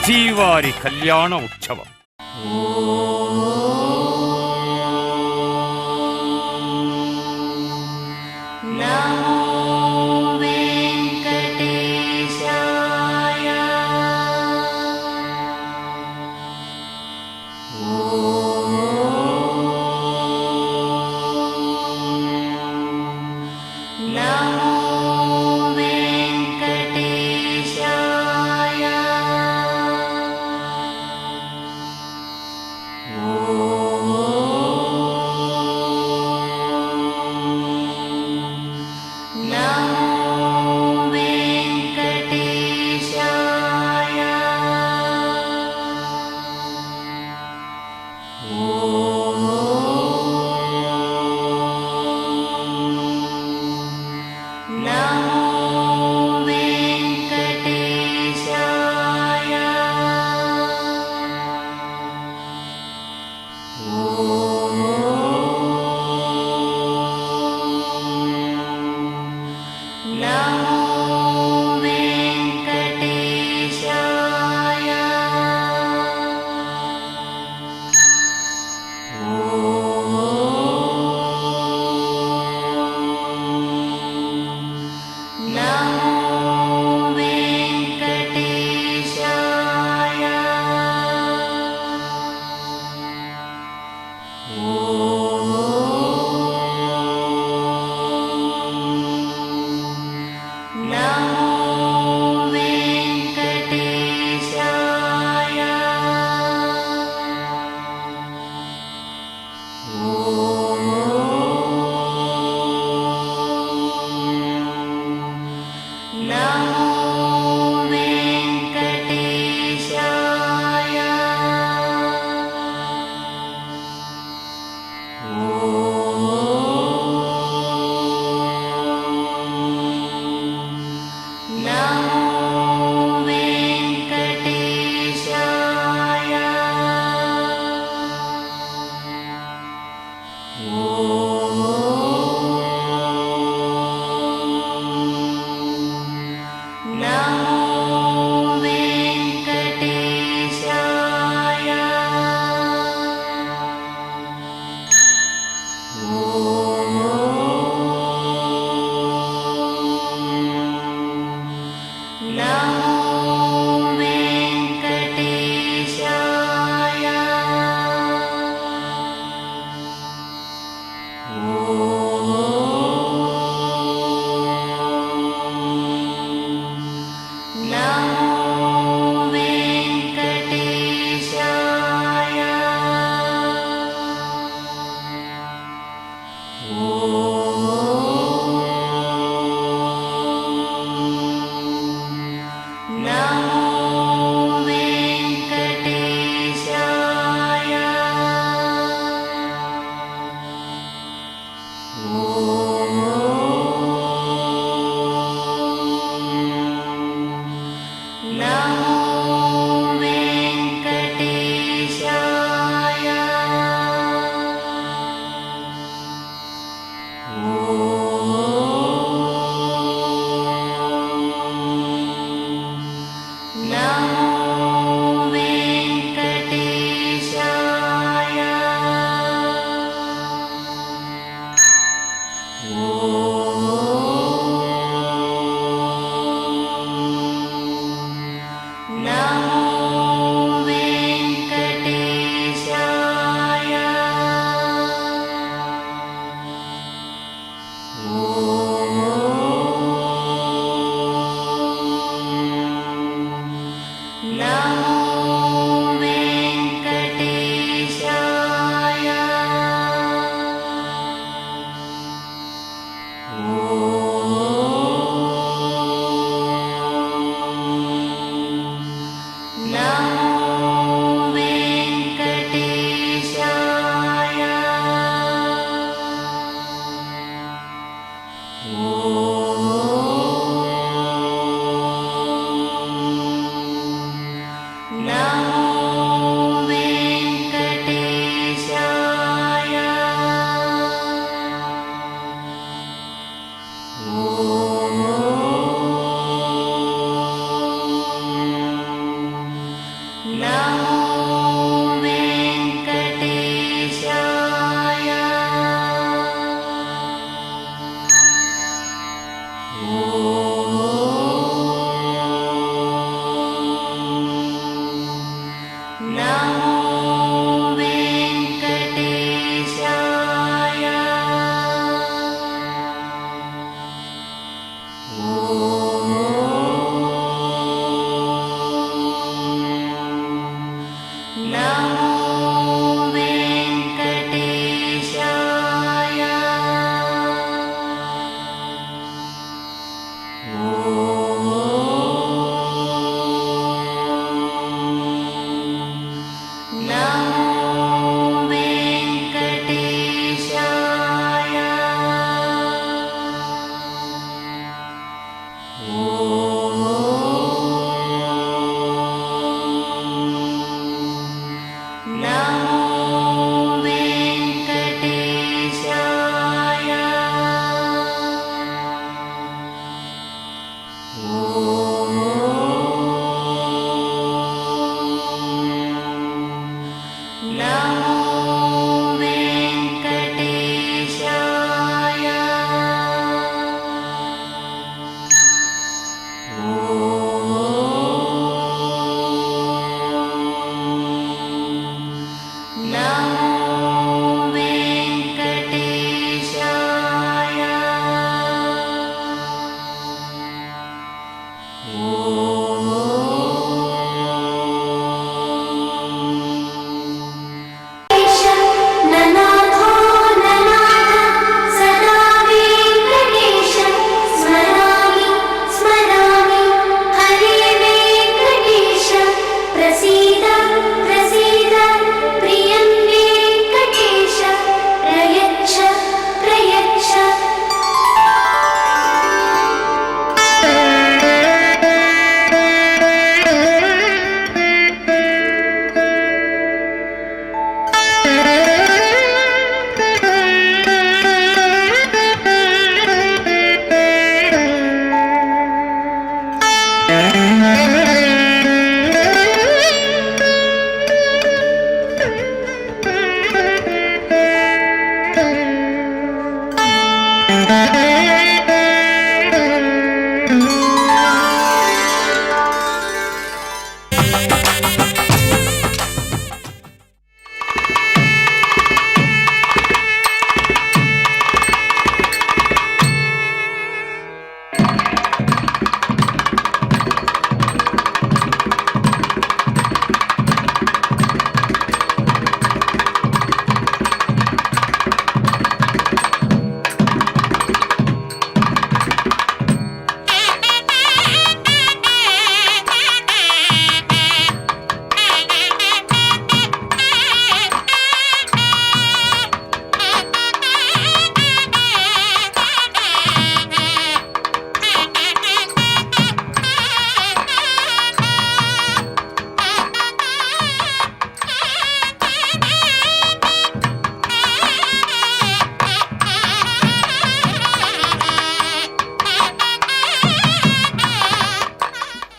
శ్రీవారి కళ్యాణ ఉత్సవం.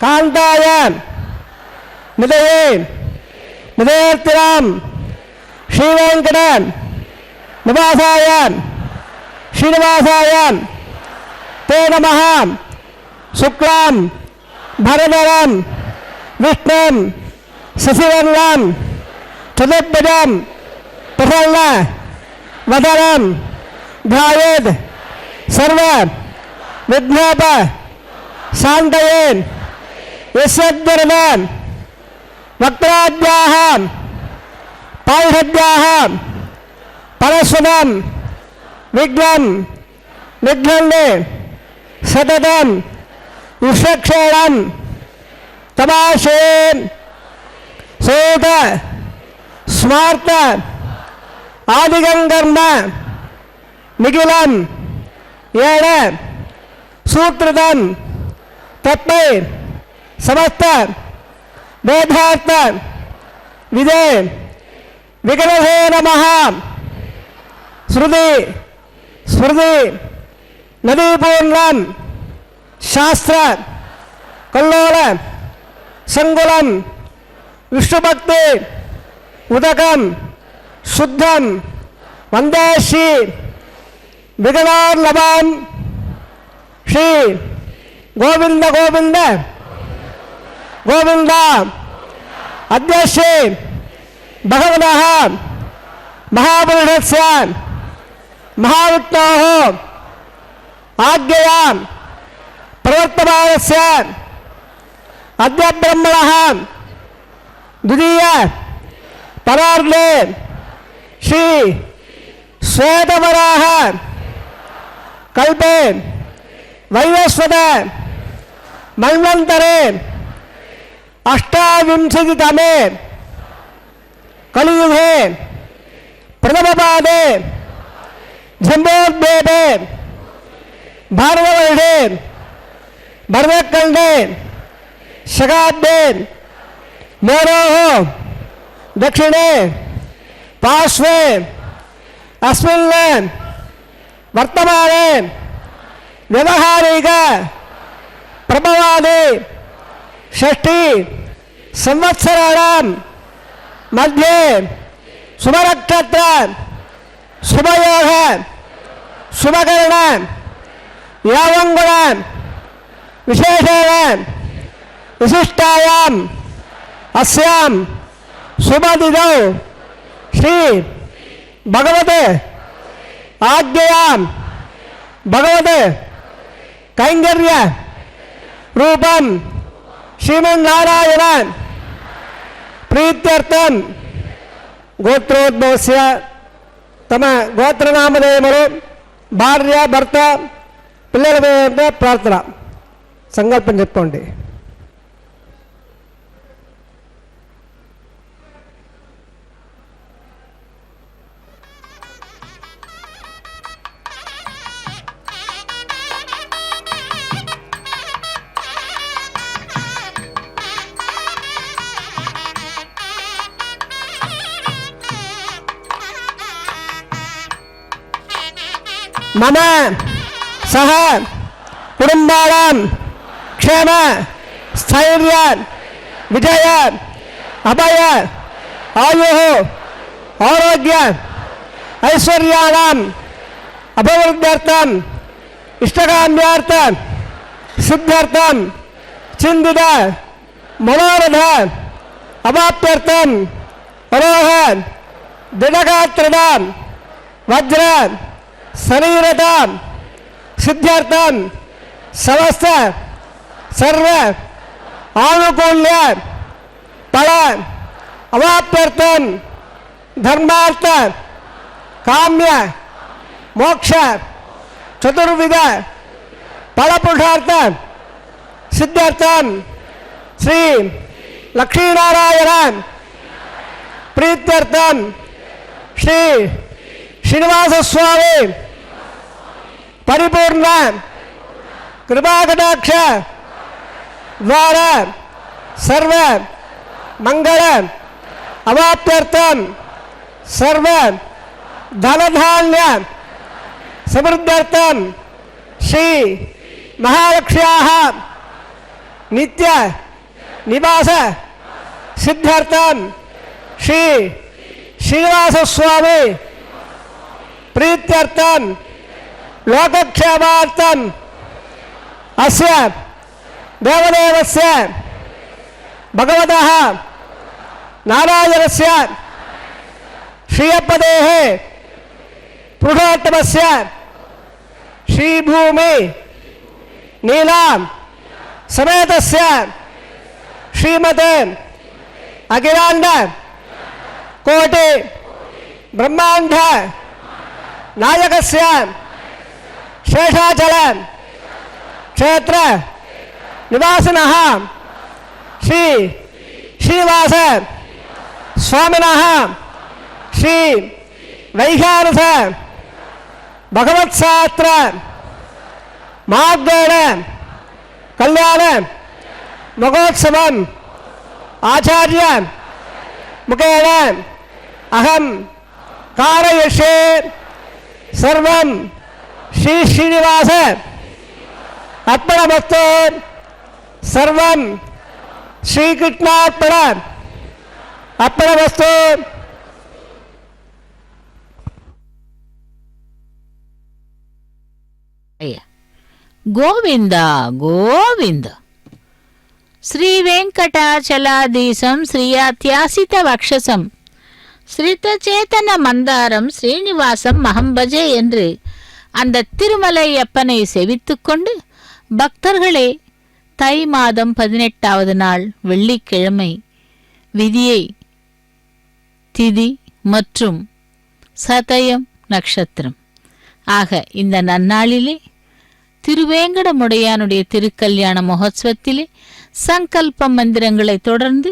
कांताय निधये निधयेर्तिराम श्रीवेंकट निवासाय श्रीनिवासाय ते नमः। शुक्लां भरधरं विष्णुं शशिवर्णं चतुर्भुजं प्रसन्नवदनं ध्यायेत् सर्व विघ्नोपशान्तये। यस्यद्वरदान् वक्त्राद्याः पारिषद्याः परस्वतं विघ्नं निघ्नन्ते सततं विश्वक्षेणं तमाशेन सूत स्मार्त आदिगंगर्म निखिलं येन सूत्रतं तत्मै समस्त वेदार्थ विदे विगणसे नमः। श्रुति स्मृति नदीपूर्णं शास्त्र कल्लोल संकुलं विष्णुभक्ति उदकं शुद्धं वंदे श्री विगणार्लभं श्री गोविंद गोविंद गोविंद। अद्य भगवतः महापुरुषस्य महाविष्णोः आज्ञया प्रवर्तमानस्य अद्य ब्रह्मणः द्वितीय परार्धे श्री श्वेतवराह कल्पे वैवस्वत मन्वन्तरे अष्टाविंशतितमे कलियुगे प्रथमपादे जम्बोद्वीपे भारतवर्षे भरतखण्डे शकाब्दे मेरोः दक्षिणे पार्श्वे अस्मिन् वर्तमाने व्यवहारिक प्रभवादि षष्ठी संवत्सराणां मध्ये शुभनक्षत्र शुभयोग शुभकरण यावंगुण विशेषेण विशिष्टायां अस्यां शुभतिथौ श्री भगवते आज्ञयां भगवते कैंकर्य रूपं श्रीमन्नारायण प्रीत्यर्थं गोत्रोद्भवस्य तम गोत्रनामधेयमुलु భార్య భర్త పిల్లల మీద ప్రార్థన సంకల్పం చెప్పుకోండి. मम सह कुटुंबानां क्षेम स्थैर्य विजय अभय आयुः आरोग्य ऐश्वर्याणाम् अभिवृद्ध्यर्थम् इष्टकाम्यार्थं सिद्ध्यर्थं चिन्तित मनोरथ अवाप्त्यर्थं अरोह दृढगात्रतां वज्र शरीरता सिद्ध्यर्थं समस्त सर्व आनुकूल्य फल अवाप्त्यर्थं धर्मार्थ काम्य मोक्ष चतुर्विध फलपुरुषार्थ सिद्ध्यर्थं श्री लक्ष्मीनारायण प्रीत्यर्थं श्री श्रीनिवास स्वामी परिपूर्ण कृपाकटाक्ष द्वारा सर्व मंगल अवाप्त्यर्थं सर्व धनधान्य समृद्ध्यर्थं श्री महालक्ष्म्याः नित्य निवास सिद्ध्यर्थं श्री श्रीनिवास स्वामी प्रीत्यर्थं लोकक्षेमार्थं अस्य देवदेवस्य भगवतः नारायणस्य श्रीयपदेः पुरुषोत्तमस्य श्रीभूमि नीलां समेतस्य श्रीमते अखिलांड कोटि ब्रह्मांड नायकस्य शेषाचल क्षेत्र निवासिनः श्री श्रीनिवास स्वामिनः श्री वैखानस भगवत्शास्त्र मार्गेण कल्याण महोत्सवम् आचार्य मुखेन अहं कारयिष्ये सर्वं श्री श्रीनिवास अर्पणमस्तु सर्वं श्रीकृष्णार्पण अर्पणमस्तु. गोविंद गोविंद. श्री वेंकटाचलाधीशं श्रियात्यासित वक्षसं ஸ்ரீதச்சேதன மந்தாரம் ஸ்ரீனிவாசம் மகம்பஜே என்று அந்த திருமலையப்பனை செவித்துக்கொண்டு பக்தர்களே, தை மாதம் 18வது நாள் வெள்ளிக்கிழமை விதியை திதி மற்றும் சதயம் நட்சத்திரம் ஆக இந்த நன்னாளிலே திருவேங்கடமுடையானுடைய திருக்கல்யாண மகோத்சவத்திலே சங்கல்ப மந்திரங்களை தொடர்ந்து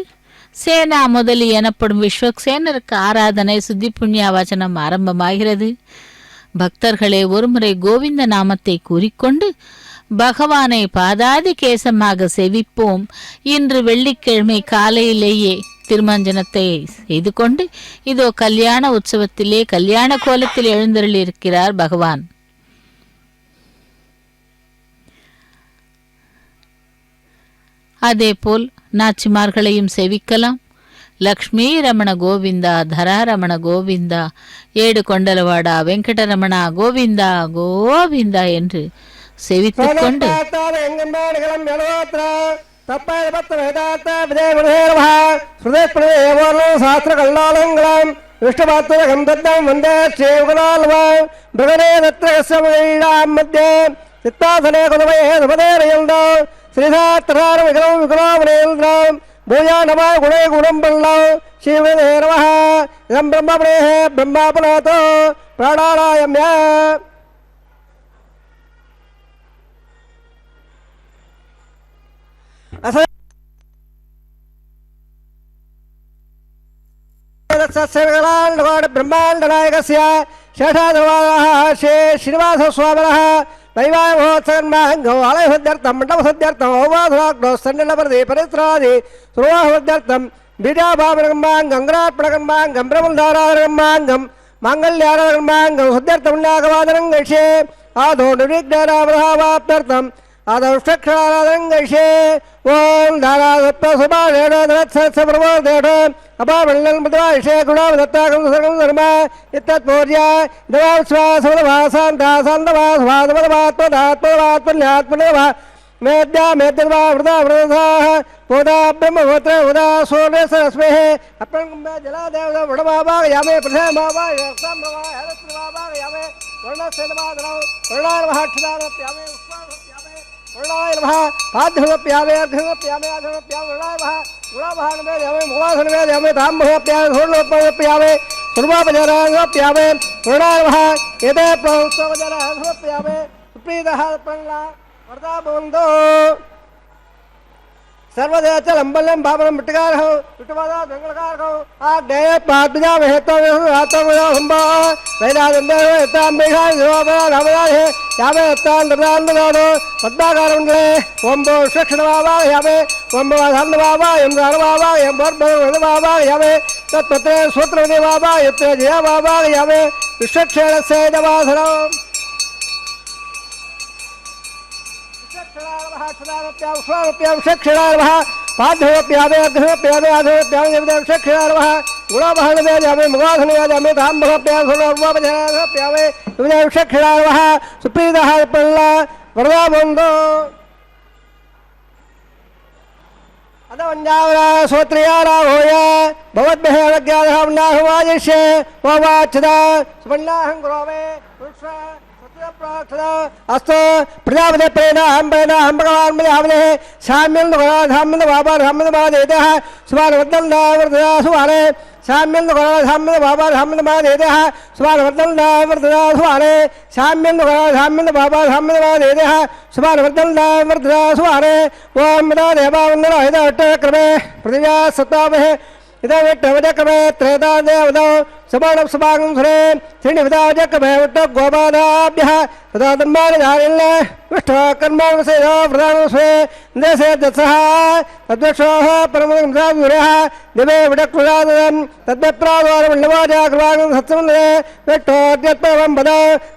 சேனா முதலி எனப்படும் விஸ்வக்சேனருக்கு ஆராதனை சுத்தி புண்ணிய வச்சனம் ஆரம்பமாகிறது. பக்தர்களே, ஒருமுறை கோவிந்த நாமத்தை கூறிக்கொண்டு பகவானை பாதாதி கேசமாக செவிப்போம். இன்று வெள்ளிக்கிழமை காலையிலேயே திருமஞ்சனத்தை செய்து கொண்டு இதோ கல்யாண உற்சவத்திலே கல்யாண கோலத்தில் எழுந்தருளியிருக்கிறார் பகவான். அதேபோல் நாச்சிமார்களையும் செவிக்கலாம். லக்ஷ்மீ ரமண கோவிந்தா, தராரமண கோவிந்தா, ஏடு கொண்டலவாடா வெங்கடரமணா கோவிந்தா கோவிந்தா என்று செவித்துக் கொண்டு பூஜானமா குணே குணம்பல்லாம் சிவனே நமஹ இதம் பிரம்மபுரேஹ பிரம்மாபுநாதோ பிராணாயாம்ய ब्रह्माण्डनायकस्य शेषाधर्वाः श्री श्रीनिवासस्वामिनः वैवाह महोत्सवन्माहङ्गो आलयसद्यर्थं मण्डपसद्यर्थं औवाधुराग्नो सण्डलप्रदे परित्रादि सुरवाहवद्यर्थं बीजाभावनगम्माङ्गं गङ्गरात्मनगम्माङ्गं ब्रह्मधारागम्माङ्गं माङ्गल्यारगम्माङ्गं सद्यर्थमुन्यागवादनं गैषे आदो निर्विघ्नरामभावाप्त्यर्थम् आदौष्टक्षराराधनं गैषे ओं धारादत्तसुभाषेण अपामण्डलं मृदवायषे गुणावदत्ताकं सर्वं धर्म इत्तत्पूर्य दवास्वासवदभासान्तासान्दवास्वादवदवात्मदात्मदात्मन्यात्मनवः मेद्या मेद्यर्वा वृदा वृदाः पोदा ब्रह्मगोत्र उदा सोने सरस्मेः अपरङ्गम्बे जलादेवता वृडमाभागयामे प्रथमाभाग यक्ताम्भवा हरत्रमाभागयामे वर्णसेनमादनौ वर्णार्वहाक्षदानप्यामे उष्मानप्यामे वर्णायर्वः पाद्यमप्यामे अर्घमप्यामे अर्घमप्यामे वर्णायर्वः गुणाभागमेद्यामे मुवासनमेद्यामे धाम्भवप्यामे सोर्णोत्पयप्यामे सुर्वापजराङ्गप्यामे वर्णायर्वः एते प्रौत्सवजराङ्गप्यामे सुप्रीतः प्रणला वर्धा बंदो सर्वदेश लंबलम बाबरम बिटकार हो बिटवादा दंगलकार हो आ दे पादजा वेतो रातो संभा वेदा दंदे एताम बेखा जवाबा रामदा है यावे एतान दरान दरानो पद्माकार उंडले ओम बो शिक्षण बाबा यावे ओम बो धन बाबा यमदार बाबा यम बर बाबा यावे तत्पत्र सूत्र दे बाबा यत्र जय बाबा यावे विश्वक्षेण से दवाधरो क्षणार्वः पाद्धवप्यामे अर्घमप्यामे आधवप्यामे क्षणार्वः गुणावहनमेद्यामे मुगाधनमेद्यामे धाम्भवप्यामे सोर्णोर्वापजराङ्गप्यामे क्षणार्वः सुप्रीतः प्रल्ला वरदा बन्धो अदवञ्जावरा सोत्रियाराहोय भवद्भ्यः अवज्ञानः वन्नाहवाजिष्ये वावाच्छदा सुपन्नाहं गुरोवे अस्तु प्रजापति प्रेणाहं भगवान् मयावने साम्यं धाम्यं बाबा धाम्यं महादेवः सुभानवर्धनवर्धना सुभाने साम्यं धाम्यं बाबा धाम्यं महादेवः सुभानवर्धनवर्धना सुभाने साम्यं धाम्यं बाबा धाम्यं महादेवः सुभानवर्धनवर्धना सुभाने ओम देवा वन्दनाहितक्रमे पृथिव्या सत्तामहे इदविट्टवजक्रमे त्रेता देवदौ सबाणं सभागं सुरे श्रीनिविदाजक्रमे विट्ट गोपादाभ्यः तदा धर्मानिधारिण्य विष्ठकर्मानुसेयो प्रधानस्वे देशे दत्सः तद्वक्षोः परमगंसागुरः दिवे विडक्पुरादं तद्वप्राद्वारमण्डवाजाकृवागं सत्समन्दे विट्टोद्यत्परं पद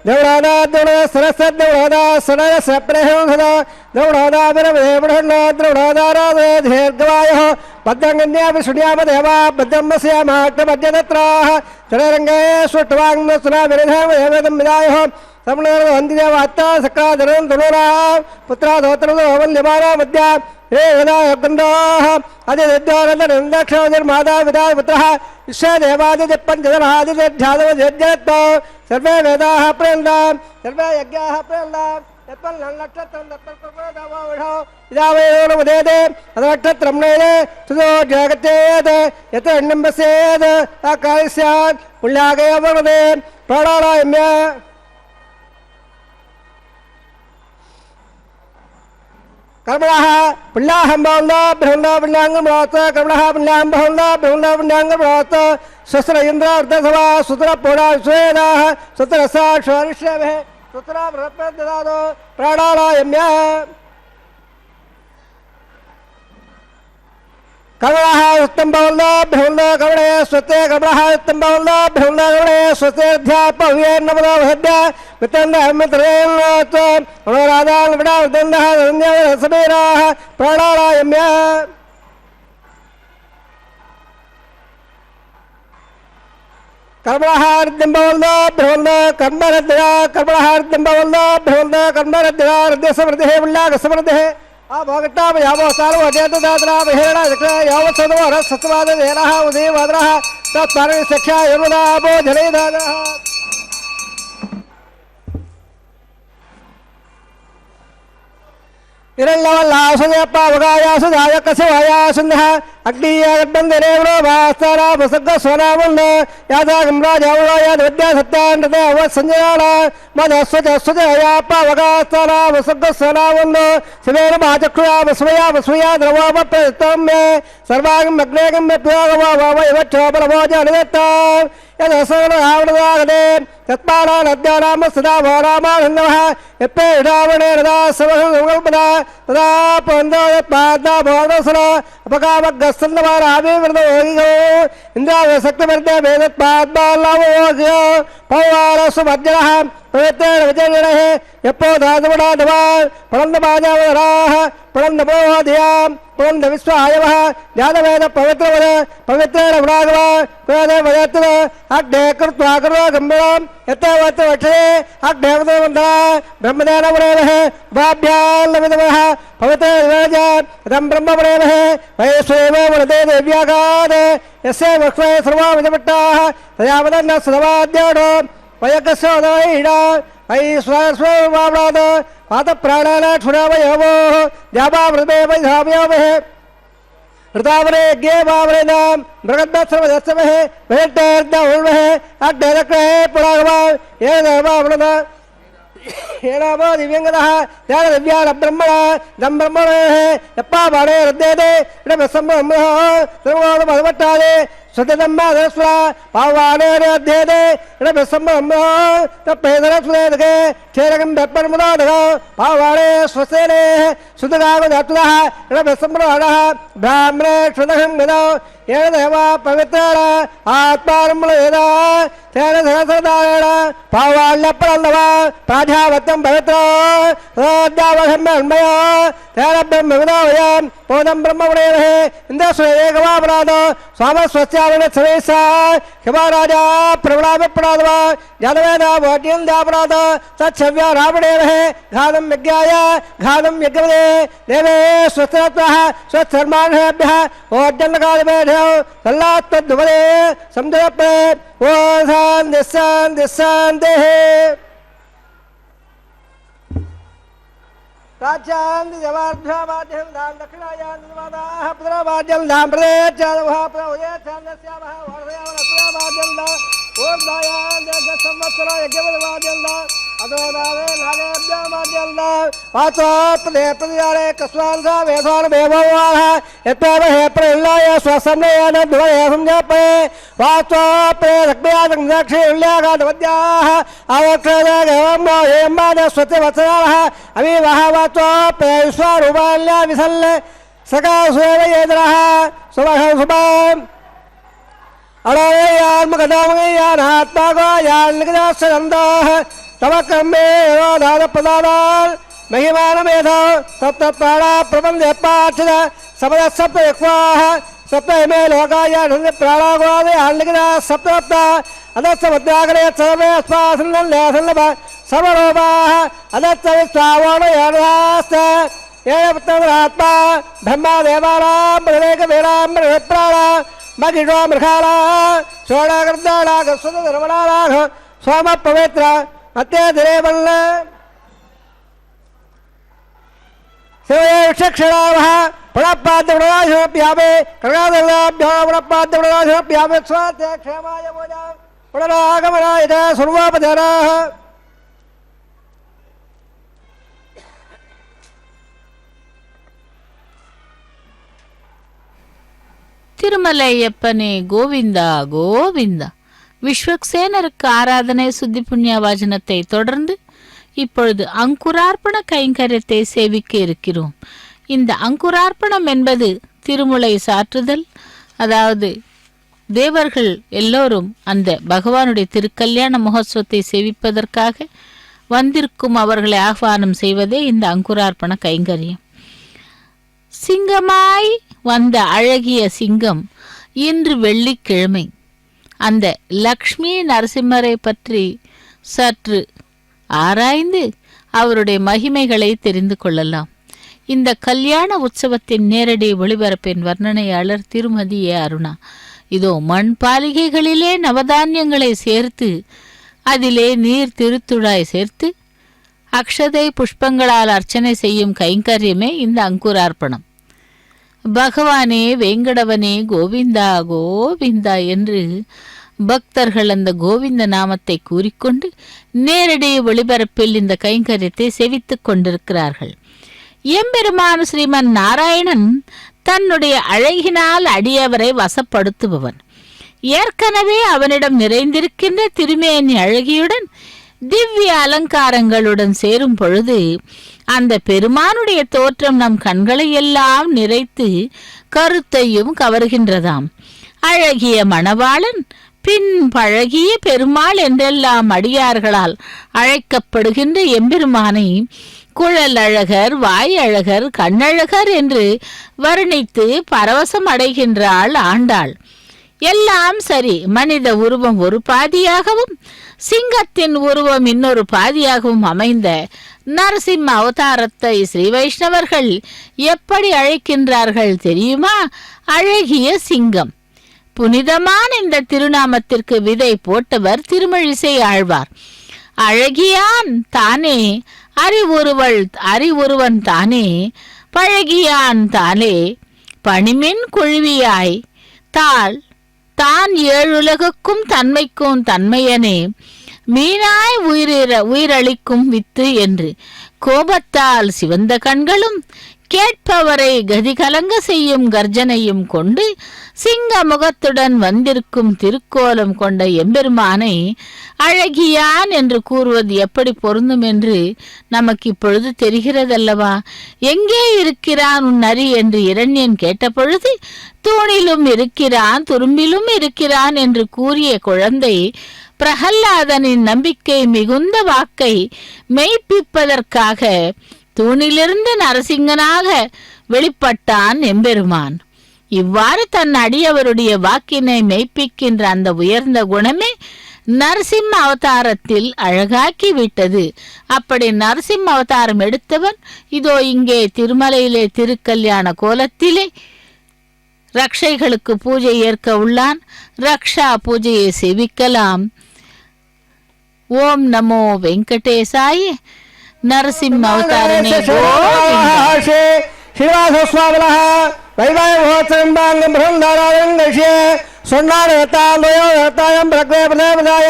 देवरादाद्यवण सरसद्देवरादा सरसप्रेहं सदा देवरादा विरविदेवढन्ना द्रवणादारादे दीर्घवायः बद्धङ्गन्यापि शून्यापदेवा बद्धम्मस्यामाट्टमध्यतत्राः चररङ्गे सुष्टवाङ्गस्सुना विरधेवदेवदं विदायः समनवन्दिदेवात्ता सकादरं तनोरा पुत्रादोत्रदो वल्यमाना मध्या हे वेदायगन्धाः अधिदद्योरन्दक्षमादा विदा पुत्रः विश्वदेवादिपञ्चदनादिध्यादवज्जयत्तो सर्वे वेदाः प्रेन्दा सर्वे यज्ञाः प्रेन्दा नक्षत्रं इदावयोनमुदेदे अनक्षत्रं नैदे सुदो जगत्येद यत् अन्नम्बस्येद आकारि स्यात् पुण्यागय वर्णदे प्राणायाम्य कर्मणः पुण्याहं बहुला बहुला पुण्याङ्गं भवत कर्मणः पुण्याहं बहुला बहुला पुण्याङ्गं भवत स्वस्त्र इन्द्र अर्धसभा सुत्र पूर्णा विश्वेदाः सुत्र साक्षरिष्यभे सुत्र बृहत्पददादो प्राणायाम्य कर्मणः उत्तम बहुला बहुला कर्मणे स्वस्ते कर्मणः उत्तम बहुला बहुला कर्मणे स्वस्ते अध्यापव्ये नमो हद्या मित्रन्दः मित्रेण मनोराधान विडा उदन्दः धन्यः समेराः प्राणायाम्य कर्मणः अर्धम्बवल्ला बहुला कर्मरद्या कर्मणः अर्धम्बवल्ला बहुला कर्मरद्या हृदयसमृद्धिः उल्लासमृद्धिः भोगट्टाप यावो सारो अध्ययनदात्रा बहिरणा दक्षिण यावत् सदवो रस सत्वाद देनः उदयवाद्रः तत्पारणि शिक्षा यमुनापो जलेदानः इरल्लवल्लासुदयप्पावगायासुदायकसवायासुन्दः अग्नियागड्बन्धरेवणो भास्तारा भसग्गस्वनामुन्न यादागम्राजावणो याद्विद्या सत्यान्तते अवत्सञ्जयाण मदस्वजस्वजयाप्पावगास्तारा भसग्गस्वनामुन्न शिवेन भाचक्षुया वस्वया वस्वया द्रवोपप्रयुक्तं मे सर्वागं अग्नेगं व्यक्तियोगवावयवच्छोपलभोजनदत्ता यदसवनरावणदागदे तत्पाला नद्यानाम सदा भोरामानन्दः यप्पे विडावणे रदा सवसंकल्पदा तदा पन्दोत्पादना भोरसर अपकामगस्तन्दवाराभिवृतोगिगो इन्द्रावशक्तिवर्धे वेदत्पाद्माल्लावोगियो पौवारसुमज्जनः पवित्रेण विजयणः यप्पो धातुवडाधवा पणन्दमाजावराः पणन्दपोहधियां पणन्द विश्वायवः जातवेद पवित्रवद पवित्रेण गुणागव क्रोधे वदत्र अग्ने कृत्वा करो गम्भीरं यत्तवत् वक्षे अग्ने वदवन्तः ब्रह्मदेन वरेवः भाभ्याल्लविदवः पवित्रेण रं ब्रह्मवरेवः वयस्वेव वरदे देव्यागाद यस्य वक्ष्मे सर्वाविदपट्टाः तया वदन्न सदवाद्याडो वयकस्योदयीडा वै स्वस्ववावणाद पातप्राणाना क्षुरावयवो द्यावावृते वैधाव्यावः ऋतावरे ज्ञे वावरेनां मृगद्भत्सर्वदत्सवः वेट्टेर्दौर्वः अग्नेरक्रे पुरागवा ये धर्मावृत येनामो दिव्यङ्गदः ज्ञानदिव्यानब्रह्मणा दं ब्रह्मणः यप्पाबाणे रद्देदे इडमसम्ब्रह्मणः सर्वोदमधवट्टादे स्वतंबा पावाने अध्ययने इडमसम्ब्रह्मणः तप्पेदरस्वेदके क्षेरकं दत्परमुदादः पावाणे स्वसेने सुदगावदत्तः इडमसम्ब्रह्मणः ब्राह्मणे क्षुदहं गदौ येन देवा पवित्रेण आत्मारम्भेदा तेन सहस्रदारेण पावाल्यपरन्दव प्राजावत्यं पवित्र सद्यावहम्यन्मय तेन ब्रह्मविदावयं पोदं ब्रह्मवणेवः इन्द्रस्वेगवापराध स्वामस्वस्यावणत्सवेसा हिमाराजा प्रवणाभिप्रादव जातवेद भोट्यं जापराध तच्छव्या रावणेवः घातं यज्ञाय घातं यज्ञवदे देवे स्वस्त्रत्वः स्वधर्माणेभ्यः ओज्जन्नकालमेढ्यो सल्लात्तद्वदे समुद्रप्रे ओ शान्ति शान्ति शान्तिः प्राच्यान्ति जवार्ध्यावाद्यं दां दक्षिणायान्तिवादाः पुत्रवाद्यं दां प्रदेचादवः प्रवदेच्छान्दस्यावः वर्धयावनस्यावाद्यं दा ओं दायान् देशसंवत्सर यज्ञवदवाद्यं दा अदोदावे नागेभ्यावाद्यं दा पात्वाप्रदे प्रतिदारे कस्वांसा वेधान वेभवाः यत्तेव हे प्रहिल्लाय स्वसम्मेयन द्वये संजापये पात्वाप्रे रक्मयाजं दक्षिण्यागादवद्याः आवक्षेदेगेवं हेम्बाद स्वतिवत्सराः अविवाह वात्वाप्रे विश्वारूपाल्या विसल्ल सकाशेव येदरः सुभः सुभाम् अड़ोयान्मगदामयानात्मागोयान्निगदास्सनन्दः तव कर्मे योधादपदादान् महिमानमेधौ सप्तप्राणा प्रबन्धे पार्थिद सपदसप्तयक्वाः सप्तमे लोकाय प्राणागोदयान्निगदा सप्तवत्ता अदत्समुद्रागरे सर्वे अस्मासन्नल्लेसल्लभ सर्वरूपाः अदत्स विश्वावोणयानास्त येन पुत्ररात्मा ब्रह्मा देवानां प्रदेकवीरां प्रणाः मगिषो मृगाला सोडागर्दाला गस्वधर्मणालाघ सोम पवित्र अत्य दिरेवल्ल शिवक्षणावः पुनपाद्यवणाशप्यावे कर्णादल्लाभ्यो पुनपाद्यवणाशप्यावे स्वात्य क्षेमाय भोजा पुनरागमनाय திருமலையப்பனே கோவிந்தா கோவிந்தா. விஸ்வக்சேனருக்கு ஆராதனை சுத்தி புண்ணிய வாஜனத்தை தொடர்ந்து இப்பொழுது அங்குரார்ப்பண கைங்கரியத்தை சேவிக்க இருக்கிறோம். இந்த அங்குரார்ப்பணம் என்பது திருமுலை சாற்றுதல். அதாவது தேவர்கள் எல்லோரும் அந்த பகவானுடைய திருக்கல்யாண மகோத்சவத்தை சேவிப்பதற்காக வந்திருக்கும் அவர்களை ஆஹ்வானம் செய்வதே இந்த அங்குரார்ப்பண கைங்கரியம். சிங்கமாய் வந்த அழகிய சிங்கம் இன்று வெள்ளிக்கிழமை. அந்த லக்ஷ்மி நரசிம்மரை பற்றி சற்று ஆராய்ந்து அவருடைய மகிமைகளை தெரிந்து கொள்ளலாம். இந்த கல்யாண உற்சவத்தின் நேரடி ஒளிபரப்பின் வர்ணனையாளர் திருமதி ஏ அருணா. இதோ மண் பாலிகைகளிலே நவதானியங்களை சேர்த்து அதிலே நீர் திருத்துழாய் சேர்த்து அக்ஷதை புஷ்பங்களால் அர்ச்சனை செய்யும் கைங்கரியமே இந்த அங்குரார்ப்பணம். பகவானே வேங்கடவனே கோவிந்தா கோவிந்தா என்று பக்தர்கள் அந்த கோவிந்த நாமத்தை கூறிக்கொண்டு நேரடி ஒளிபரப்பில் இந்த கைங்கரியத்தை செவித்துக் கொண்டிருக்கிறார்கள். எம்பெருமான் ஸ்ரீமன் நாராயணன் தன்னுடைய அழகினால் அடியவரை வசப்படுத்துபவன். ஏற்கனவே அவனிடம் நிறைந்திருக்கின்ற திருமேனி அழகியுடன் திவ்ய அலங்காரங்களுடன் சேரும் பொழுது அந்த பெருமானுடைய தோற்றம் நம் கண்களை எல்லாம் நிறைத்து கருத்தையும் கவர்கின்றதாம். அழகிய மணவாளன் பின் பழகிய பெருமாள் என்றெல்லாம் அடியார்களால் அழைக்கப்படுகின்ற எம்பெருமானை குழல் அழகர், வாய் அழகர், கண்ணழகர் என்று வர்ணித்து பரவசம் அடைகின்றாள் ஆண்டாள். எல்லாம் சரி, மனித உருவம் ஒரு பாதியாகவும் சிங்கத்தின் உருவம் இன்னொரு பாதியாகவும் அமைந்த நரசிம்ம அவதாரத்தை ஸ்ரீ வைஷ்ணவர்கள் எப்படி அழைக்கின்றார்கள் தெரியுமா? அழகிய சிங்கம். புனிதமான இந்த திருநாமத்திற்கு விதை போட்டவர் திருமழிசை ஆழ்வார். அழகியான் தானே, அறிவுருவன் தானே, பழகியான் தானே, பணிமின் குழுவியாய் தான் ஏழுலகுக்கும் தன்மைக்கும் தன்மையனே, மீனாய் உயிரளிக்கும் வித்து என்று கோபத்தால் சிவந்த கண்களும் கேட்பவரை கதிகலங்க செய்யும் கர்ஜனையும் கொண்டு சிங்க முகத்துடன் வந்திருக்கும் திருக்கோலம் கொண்ட எம்பெருமானை அழகியான் என்று கூறுவது எப்படி பொருந்தும் என்று நமக்கு இப்பொழுது தெரிகிறதல்லவா? எங்கே இருக்கிறான் உன் நரி என்று இரண்யன் கேட்டபொழுது தூணிலும் இருக்கிறான், துரும்பிலும் இருக்கிறான் என்று கூறிய குழந்தை பிரகல்லாதனின் நம்பிக்கை மிகுந்த வாக்கை மெய்ப்பிப்பதற்காக தூணிலிருந்து நரசிங்கனாக வெளிப்பட்டான் எம்பெருமான். இவ்வாறு தன் அடியவருடைய வாக்கினை மெய்ப்பிக்கின்ற அந்த உயர்ந்த குணமே நரசிம்ம அவதாரத்தில் அழகாக்கி விட்டது. அப்படி நரசிம்ம அவதாரம் எடுத்தவன் இதோ இங்கே திருமலையிலே திருக்கல்யாண கோலத்திலே ரக்ஷைகளுக்கு பூஜை ஏற்க உள்ளான். ரக்ஷா பூஜையை செவிக்கலாம். ஓம் நமோ வெங்கடேசாய. நரசிம்ம அவதாரனே ஸ்ரீவாசஸ்வாமினः வைவாயமோத்சவம்பாங்கம் பிரம்மதாராயணம் கஷ்யே சொன்னாரத்தாயம் பிரக்வே பிரதேவதாய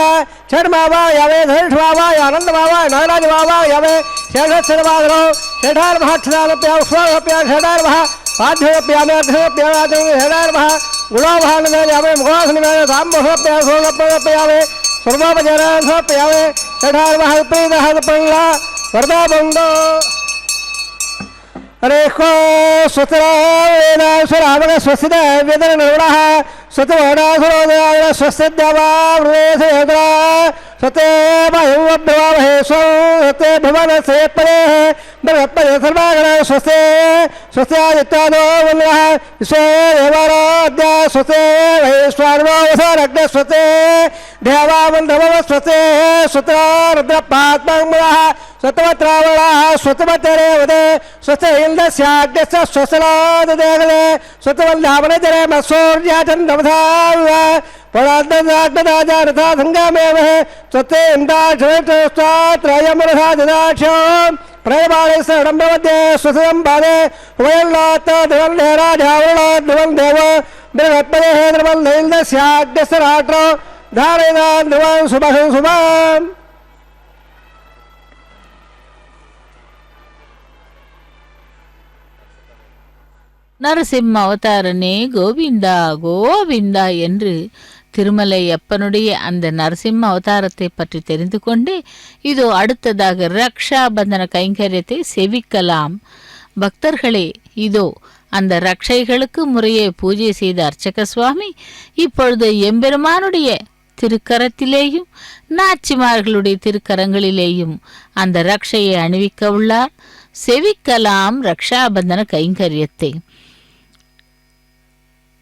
சர்மாவாயவே தரிஷ்மாவாய ஆனந்தமாவாய நாகராஜமாவாயவே சேஷஸ்வரவாதனோ ஷடார்மஹாட்சதாரப்யா உஷ்வாரப்யா ஷடார்மஹ பாத்யோப்யாமேர்தோப்யாமே ஷடார்மஹ குணோபஹானவே முகாசனவே தாம்பஹோப்யா சோகப்பயாவே सर्वोपचारार्थोप्यावे षडार्वः विपरीतः विपङ्गा वरदाबन्धो हरेको स्वस्तिरावेनाश्वरावण स्वस्तिद व्यदननिर्वणः स्वतिवोडासुरोदयाय स्वस्तिद्यावावृवेशेतरा स्वते वायुवब्रवामहे स्वते भुवनसेत्परेः बृहत्परे सर्वागण स्वस्ते स्वस्त्यादित्यादो वन्द्रः विश्वे देवाराध्या स्वस्ते वैश्वानरोऽवसारग्ने स्वस्ते देवावन्धवः स्वस्ते स्वत्रा रुद्रपात्मङ्गलः स्वतवत्रावणः स्वतवतरेवदे स्वस्ते इन्द्रस्याग्निश्च स्वस्तिनाददेगदे स्वतवन्धावनजरे मत्सौर्याचन्द्रवधाव पराग्नदाग्नदाजारथा सङ्गामेव स्वस्ते इन्द्राक्षत्रयमरथा ददाक्षो प्रयमाणे शरणम्भवद्ये स्वसदं पादे वयल्लात् ध्रुवं देराढ्यावृणो ध्रुवं देव बृहत्पदेः ध्रुवं नैन्द्रस्याग्निश्च राष्ट्रो धारयिता ध्रुवं शुभं शुभम्. நரசிம்ம அவதாரனே கோவிந்தா கோவிந்தா என்று திருமலை அப்பனுடைய அந்த நரசிம்ம அவதாரத்தை பற்றி தெரிந்து கொண்டு இதோ அடுத்ததாக ரக்ஷாபந்தன கைங்கரியத்தை செவிக்கலாம். பக்தர்களே, இதோ அந்த ரக்ஷைகளுக்கு முறையே பூஜை செய்த அர்ச்சக சுவாமி இப்பொழுது எம்பெருமானுடைய திருக்கரத்திலேயும் நாச்சிமார்களுடைய திருக்கரங்களிலேயும் அந்த ரக்ஷையை அணிவிக்க உள்ளார். செவிக்கலாம் ரக்ஷாபந்தன கைங்கரியத்தை.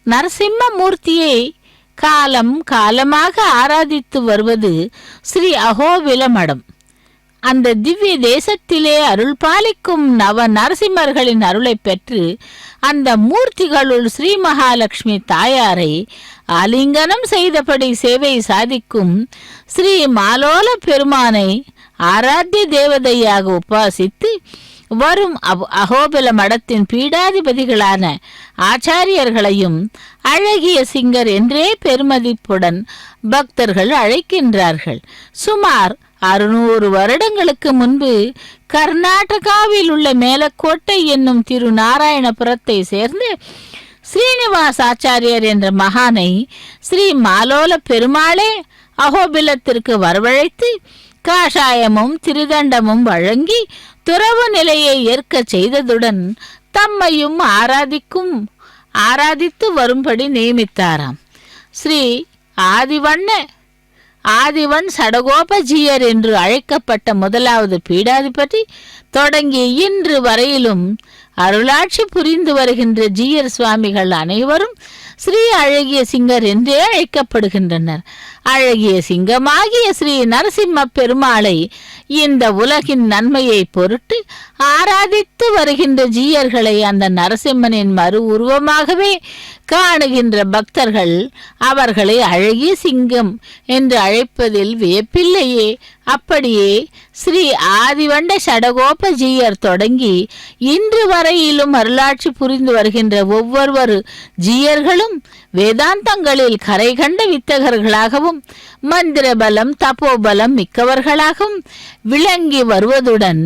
நரசிம்ம மூர்த்தியை காலம் காலமாக ஆராதித்து வருவது ஸ்ரீ அகோபில மடம். அந்த திவ்ய தேசத்திலே அருள் பாலிக்கும் நவ நரசிம்மர்களின் அருளை பெற்று அந்த மூர்த்திகளுள் ஸ்ரீ மகாலட்சுமி தாயாரை ஆலிங்கனம் செய்தபடி சேவை சாதிக்கும் ஸ்ரீ மாலோல பெருமானை ஆராத்திய தேவதையாக உபாசித்து வரும் அகோபில மடத்தின் பீடாதிபதிகளான ஆச்சாரியர்களையும் அழகிய சிங்கர் என்றே பெருமதிப்புடன் பக்தர்கள் அழைக்கின்றார்கள். சுமார் 600 வருடங்களுக்கு முன்பு கர்நாடகாவில் உள்ள மேலக்கோட்டை என்னும் திருநாராயணபுரத்தை சேர்ந்து ஸ்ரீனிவாசாச்சாரியர் என்ற மகானை ஸ்ரீ மாலோல பெருமாளே அகோபிலத்திற்கு வரவழைத்து காஷாயமும் திருதண்டமும் வழங்கி துறவு நிலையை ஏற்க செய்ததுடன் தம்மையும் ஆராதித்து வரும்படி நியமித்தாராம். ஸ்ரீ ஆதிவன் சடகோபஜீயர் என்று அழைக்கப்பட்ட முதலாவது பீடாதிபதி தொடங்கி இன்று வரையிலும் அருளாட்சி புரிந்து வருகின்ற ஜீயர் சுவாமிகள் அனைவரும் ஸ்ரீ அழகிய சிங்கர் என்றே அழைக்கப்படுகின்றனர். அழகிய சிங்கமாகிய ஸ்ரீ நரசிம்ம பெருமாளை இந்த உலகின் நன்மையை பொருட்டு ஆராதித்து வருகின்ற ஜீயர்களை அந்த நரசிம்மனின் மறு உருவமாகவே காணுகின்ற பக்தர்கள் அவர்களை அழகிய சிங்கம் என்று அழைப்பதில் வியப்பில்லையே. அப்படியே ஸ்ரீ ஆதிவண்ட சடகோபஜீயர் தொடங்கி இன்று வரையிலும் அருளாட்சி புரிந்து வருகின்ற ஒவ்வொரு ஜீயர்களும் வேதாந்தங்களில் கரை கண்ட வித்தகர்களாகவும் மந்திர பலம் தபோபலம் மிக்கவர்களாகவும் விளங்கி வருவதுடன்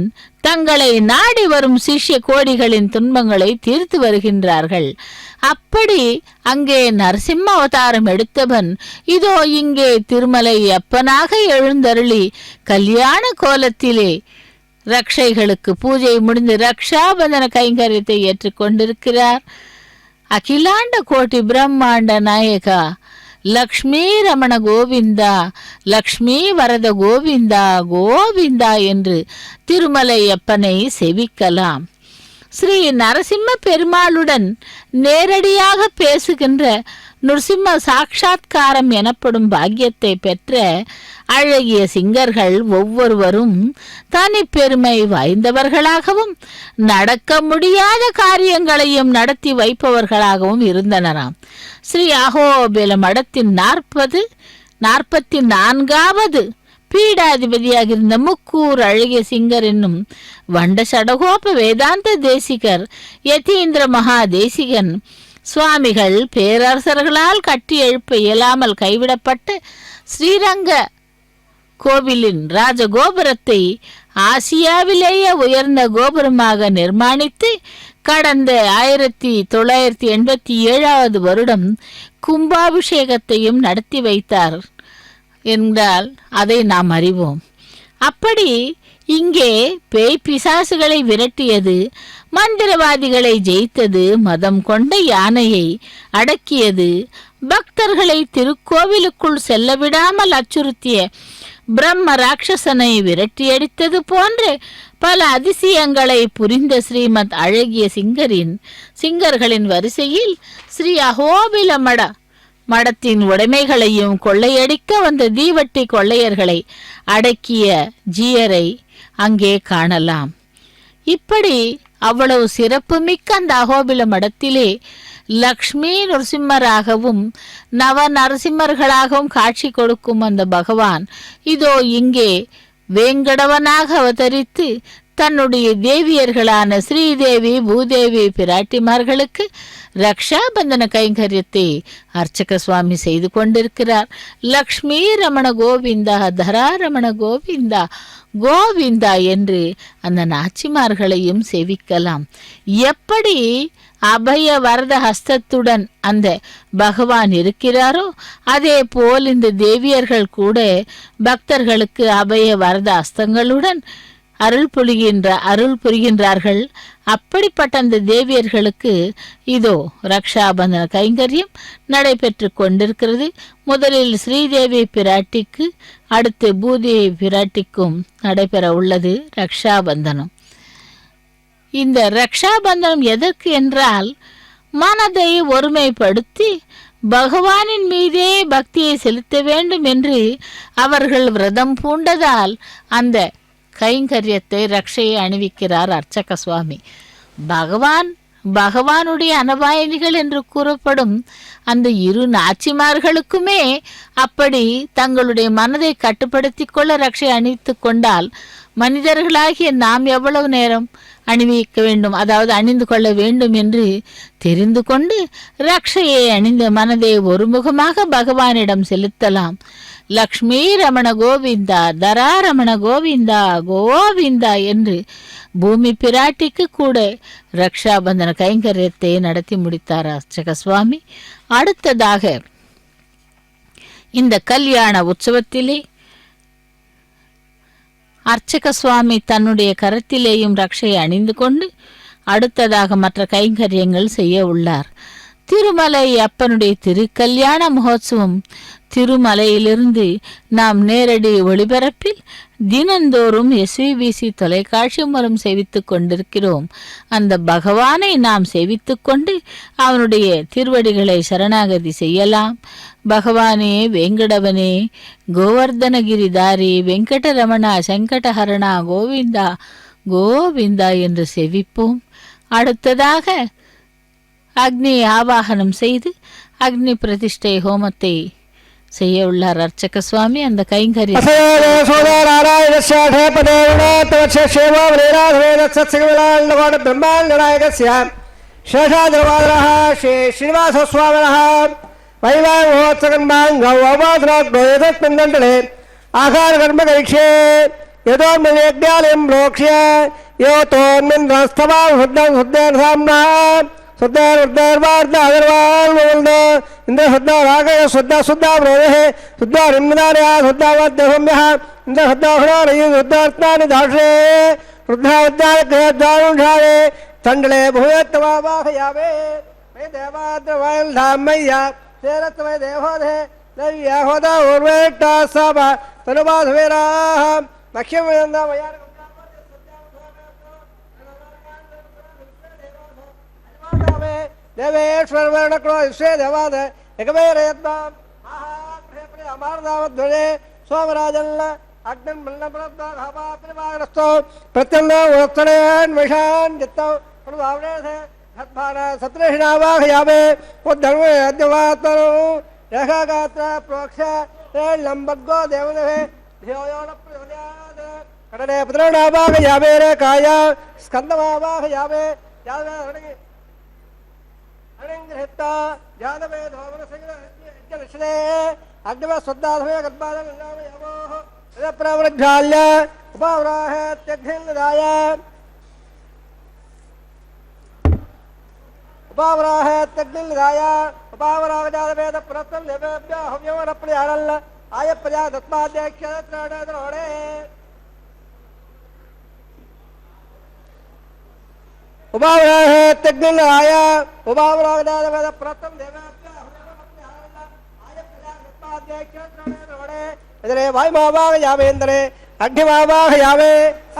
தங்களை நாடி வரும் சிஷ்ய கோடிகளின் துன்பங்களை தீர்த்து வருகின்றார்கள். அப்படி அங்கே நரசிம்ம அவதாரம் எடுத்தவன் இதோ இங்கே திருமலை அப்பனாக எழுந்தருளி கல்யாண கோலத்திலே ரக்ஷைகளுக்கு பூஜை முடிந்து ரக்ஷாபந்தன கைங்கரியத்தை ஏற்றுக்கொண்டிருக்கிறார். அகிலாண்ட கோட்டி பிரம்மாண்ட நாயகா லக்ஷ்மி ரமண கோவிந்தா லக்ஷ்மி வரத கோவிந்தா கோவிந்தா என்று திருமலை அப்பனை செவிக்கலாம். ஸ்ரீ நரசிம்ம பெருமாளுடன் நேரடியாக பேசுகின்ற நரசிம்ம சாட்சாத்காரம் எனப்படும் பாக்கியத்தை பெற்ற அழகிய சிங்கர்கள் ஒவ்வொருவரும் தனி பெருமை வாய்ந்தவர்களாகவும் நடக்க முடியாத காரியங்களையும் நடத்தி வைப்பவர்களாகவும் இருந்தனராம். ஸ்ரீ அகோபில மடத்தின் 44வது பீடாதிபதியாக இருந்த முக்கூர் அழகிய சிங்கர் என்னும் வண்ட சடகோப வேதாந்த தேசிகர் யதீந்திர மகா தேசிகன் சுவாமிகள் பேரரசர்களால் கட்டி எழுப்ப இயலாமல் கைவிடப்பட்ட ஸ்ரீரங்க கோவிலின் ராஜகோபுரத்தை ஆசியாவிலேயே உயர்ந்த கோபுரமாக நிர்மாணித்து கடந்த 1987 வருடம் கும்பாபிஷேகத்தையும் நடத்தி வைத்தார் என்றால் அதை நாம் அறிவோம். அப்படி இங்கே பேய் பிசாசுகளை விரட்டியது, மந்திரவாதிகளை ஜெயித்தது, மதம் கொண்ட யானையை அடக்கியது, பக்தர்களை திருக்கோவிலுக்குள் செல்ல விடாமல் அச்சுறுத்திய பிரம்ம ராட்சசனை விரட்டியடித்தது போன்ற பல அதிசயங்களை புரிந்த ஸ்ரீமத் அழகிய சிங்கர்களின் வரிசையில் ஸ்ரீ அகோபில மடத்தின் உடைமைகளையும் கொள்ளையடிக்க வந்த தீவட்டி கொள்ளையர்களை அடக்கிய ஜீயரை அங்கே காணலாம். இப்படி அவ்வளவு சிறப்புமிக்க அந்த அகோபில மடத்திலே லக்ஷ்மி நரசிம்மராகவும் நவ நரசிம்மர்களாகவும் காட்சி கொடுக்கும் அந்த பகவான் இதோ இங்கே வேங்கடவனாக அவதரித்து தன்னுடைய தேவியர்களான ஸ்ரீதேவி பூதேவி பிராட்டிமார்களுக்கு ரக்ஷாபந்தன கைங்கரியத்தை அர்ச்சக சுவாமி செய்து கொண்டிருக்கிறார். லக்ஷ்மி ரமண கோவிந்தா தரா ரமண கோவிந்தா கோவிந்தா என்று அந்த நாச்சிமார்களையும் சேவிக்கலாம். எப்படி அபய வரத ஹஸ்தத்துடன் அந்த பகவான் இருக்கிறாரோ அதே போல் இந்த தேவியர்கள் கூட பக்தர்களுக்கு அபய வரத ஹஸ்தங்களுடன் அருள் புரிகின்றார்கள். அப்படிப்பட்ட அந்த தேவியர்களுக்கு இதோ ரக்ஷாபந்தன கைங்கரியம் நடைபெற்று கொண்டிருக்கிறது. முதலில் ஸ்ரீதேவி பிராட்டிக்கு, அடுத்து பூதேவி பிராட்டிக்கும் நடைபெற உள்ளது ரக்ஷாபந்தனம். இந்த ரக்ஷாபந்தனம் எதற்கு என்றால், மனதை ஒருமைப்படுத்தி பகவானின் மீதே பக்தியை செலுத்த வேண்டும் என்று அவர்கள் விரதம் பூண்டதால் அந்த கைங்கரியத்தை ரக்ஷையை அணிவிக்கிறார் அர்ச்சக சுவாமி. பகவானுடைய அனபாயணிகள் என்று கூறப்படும் அந்த இரு நாச்சிமார்களுக்குமே அப்படி தங்களுடைய மனதை கட்டுப்படுத்தி கொள்ள ரக்ஷை அணிவித்து கொண்டால் மனிதர்களாகிய நாம் எவ்வளவு நேரம் அணிவிக்க வேண்டும், அதாவது அணிந்து கொள்ள வேண்டும் என்று தெரிந்து கொண்டு ரக்ஷையை அணிந்த மனதை ஒருமுகமாக பகவானிடம் செலுத்தலாம். லக்ஷ்மி ரமண கோவிந்தா, தரா ரமண கோவிந்தா, கோவிந்தா என்று பூமி பிராட்டிக்கு கூட ரக்ஷாபந்தன கைங்கரியத்தை நடத்தி முடித்தார் அர்ச்சக சுவாமி. அடுத்ததாக இந்த கல்யாண உற்சவத்திலே அர்ச்சக சுவாமி தன்னுடைய கரத்திலேயும் ரக்ஷையை அணிந்து கொண்டு அடுத்ததாக மற்ற கைங்கரியங்கள் செய்ய உள்ளார். திருமலை அப்பனுடைய திருக்கல்யாண மகோத்சவம் திருமலையிலிருந்து நாம் நேரடி ஒளிபரப்பில் தினந்தோறும் SVBC தொலைக்காட்சி மூலம் சேவித்துக் கொண்டிருக்கிறோம். அந்த பகவானை நாம் சேவித்துக் கொண்டு அவனுடைய திருவடிகளை சரணாகதி செய்யலாம். பகவானே வெங்கடவனே, கோவர்தனகிரிதாரி, வெங்கடரமணா, சங்கடஹரணா, கோவிந்தா கோவிந்தா என்று செவிப்போம். அடுத்ததாக அக்னி ஆவாகனம் செய்து அக்னி பிரதிஷ்டை ஹோமத்தை செய்ய உள்ளார் அர்ச்சக சுவாமி. அந்த கைங்கரியம் इंद्र शुद्धा रागय शुद्धा शुद्धा ब्रोहे शुद्धा निम्नार्या शुद्धा वद्यसम्यः इंद्र शुद्धा हुणारयि शुद्धार्थानि दाशे रुद्धावद्याय क्रियाद्वारुषारे चण्डले भूयत्तवावाहयावे मे देवाद्रवायं धामय्या शेरत्वै देवोधे देव्याहोदा उर्वेट्टा सभा तनुबाधवेराः मह्यमेन्दामया देवेश्वर वर्णक्रो विश्वे देवाद एकमेरयत्तां महाप्रेप्रे अमारदावध्वजे सोमराजन्न अग्नन् मल्लप्रदाभावाप्रिवागरस्तो प्रत्यन्नो वोत्तरेन् विषान् जित्तौ प्रभावनेसे सद्भान सत्रेषिणावाहयावे उद्धर्मे अद्यवात्तनो रेखागात्र प्रोक्ष लम्बद्गो देवदेवे धियोयोनप्रयोद्यात् कडने पुत्रणावाहयावे रेखाय स्कन्दमावाहयावे यावे अणिंग्रहिता यादवे धोमनसंगले अग्निव श्रद्धाधवे गद्बादं नामयामोः यदप्रवृज्जाल्य उपावराह त्यग्निन्दाय उपावराह त्यग्निन्दाय उपावरावजादवेद प्रतल देवेभ्यो हव्यमरप्रयाणल्ल आय प्रजा दत्पाद्यक्षत्रडद्रोणे उपावराह त्यग्निन्दाय उपावरावजादवेद प्रतल देवेभ्यो हव्यमरप्रयाणल्ल आय प्रजा दत्पाद्यक्षत्रडद्रोणे इदरे वायुमावाहयावेन्द्रे अग्निमावाहयावे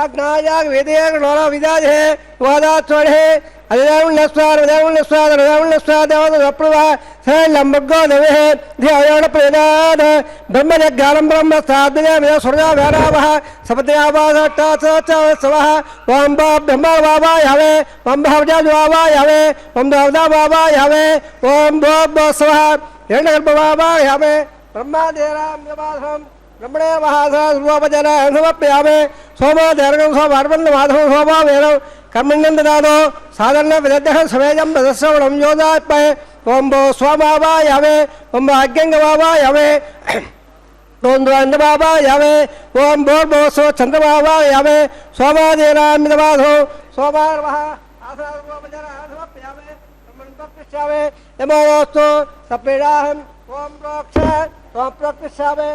अग्नायाग वेदयाग नोरा विदाजे वादाचोड़े अदिदारुण्यस्वाद उदारुण्यस्वाद उदारुण्यस्वाद देवदप्रभा लम्बगो देवे ध्यान प्रेदाद ब्रह्मज्ञानं ब्रह्म साधने में स्वर्गा व्यारावः सपत्यावासट्टासवः ओम ब्रह्म बाबा यावे ओम भवजा बाबा यावे ओम देवदा बाबा यावे ओम भवस्वः हिरण्यगर्भ बाबा यावे ब्रह्मादेराम यवासम ब्रह्मणे महासरूपजन समप्यामे सोमोदर्गं सोमार्पन्न माधव सोमा वेदं कर्मण्यं ददातो साधन विदग्धः समेजं रजस्रवणं योदात्मये ओम भो स्वामावा यावे ओम भाग्यंग बाबा यावे ओम द्वंद बाबा यावे ओम भो सो चंद्र बाबा यावे सोमादेराम यवासो सोमार्वः आसरूपजन यमोस्तु सपीडाहं ओम प्रोक्ष ओम प्रकृष्यावे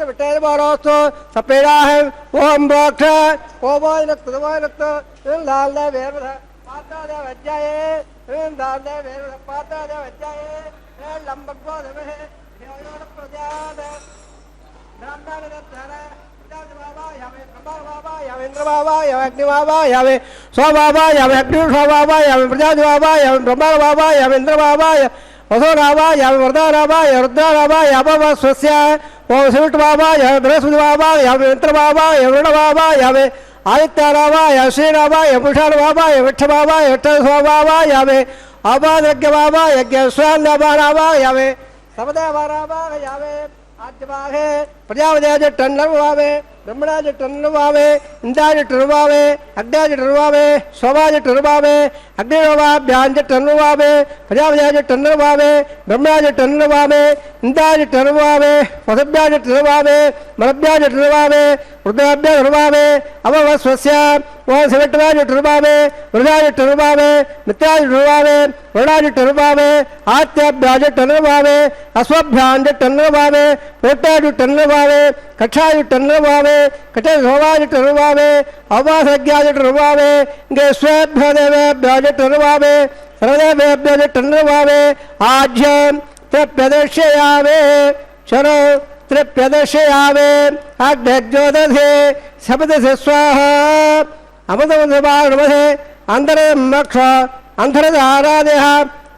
विटेरमोस्तु सपीडाहं ओम प्रोक्ष ओमोयनक्त लाल वेर पाता देव अध्याये लाल वेर पाता देव अध्याये लंबगो देव प्रजाद इंद्र बाबा यम अग्नि बाबा यम स्व बाबा यम अग्नि स्व बाबा यम प्रजाद बाबा यम ब्रह्मा बाबा यम इंद्र बाबा वसो राबा यम वरदा राबा यम रुद्र राबा यम स्वस्य ओम शिवट बाबा यम बृहस्पति बाबा यम इंद्र बाबा यम वरुण बाबा यम आदित्य राबा यम श्री राबा यम पुषाण बाबा यम विठ बाबा यम स्व बाबा यम आबाद यज्ञ बाबा यज्ञ स्वान राबा यम सबदेव राबा यम आद्यवाहे प्रजापति टन्नवावे ब्रह्मणाज टन्नवावे इंद्राज टन्नवावे अग्निज टन्नवावे सोमाज टन्नवावे अग्निवाभ्याज टन्नवावे प्रजापति टन्नवावे ब्रह्मणाज टन्नवावे इंद्राज टन्नवावे वसुभ्याज टन्नवावे मलभ्याज टन्नवावे रुद्राभ्याज टन्नवावे अवस्वस्य ओम शिवटवाज टन्नवावे वृदाज टन्नवावे मित्राज टन्नवावे वरुणाज टन्नवावे आत्याभ्याज टन्नवावे अश्वभ्याज टन्नवावे पोटाज टन्नवावे कक्षाज टन्नवावे कटे सोवाज टन्नवावे अवासज्ञाज टन्नवावे गेस्वेभ्यो देवेभ्याज टन्नवावे सर्वदेवेभ्याज टन्नवावे आज्यं त्रिप्रदर्शयावे शरो त्रिप्रदर्शयावे अग्निज्योतसे शब्दसे स्वाहा अमृतमधे अंतरमक्ष अंतरधारादेह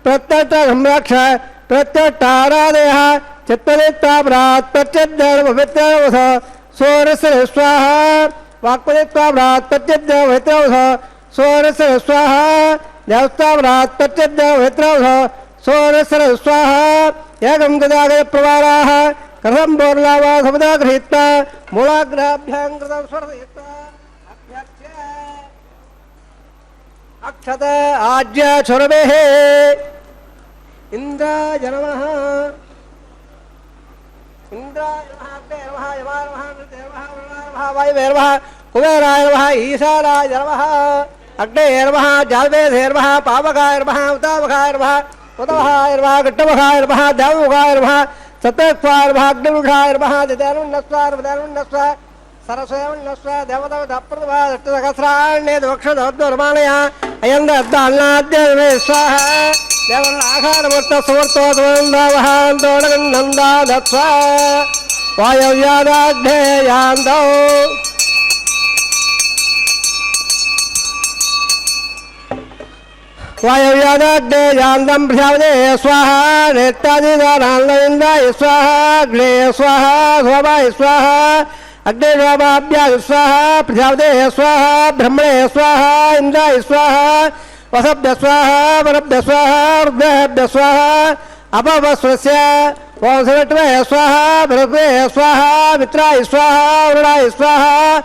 प्रत्यक्षमक्ष प्रत्यक्षारादेह चित्तनित्वाभ्रात् प्रत्यद्धर्मवित्रवस सोरस्य स्वाहा वाक्पदित्वाभ्रात् प्रत्यद्धर्मवित्रवस सोरस्य स्वाहा देवस्ताभ्रात् प्रत्यद्धर्मवित्रवस सोरस्य स्वाहा एकं गदागय प्रवाराः कथं बोर्लावा समुदा गृहीत्वा मूलाग्रहाभ्यां कृतं स्वर्धयित्वा अक्षत आज्य चुरवेः इंद्राय नमः इंद्राय नमः अग्ने नमः यमाय नमः नृते नमः वरुणाय नमः वायुवे नमः कुबेराय नमः ईशानाय नमः अग्ने नमः जालवेधे नमः पावकाय नमः उतावकाय नमः उतवहाय नमः गट्टवहाय नमः देवमुखाय नमः सत्यक्वाय नमः अग्निमुखाय नमः दिदेनुन्नस्वा सरस्वयं देवदप्रभा दष्टसहस्राण्ये दोक्षदोर्माणया अयं दद्दान्नाद्य स्वाहा देवन् आघारमूर्तसमर्थोदवहान्दोणगन्नन्दा दत्स्वा वायव्यादाग्नेयान्दौ वायव्यादाग्नेयान्दं प्रजापते स्वाहा नेत्यादिदानान्दाय स्वाहा अग्ने स्वाहा सोमाय स्वाहा अग्निर्वाभ्या स्वाहा प्रजापते स्वाहा ब्रह्मणे स्वाहा इंद्राय स्वाहा वसभ्य स्वाहा वरभ्य स्वाहा रुद्रभ्य स्वाहा अपवस्वस्य ओम शिवटवे स्वाहा बृहस्पते स्वाहा मित्राय स्वाहा वरुणाय स्वाहा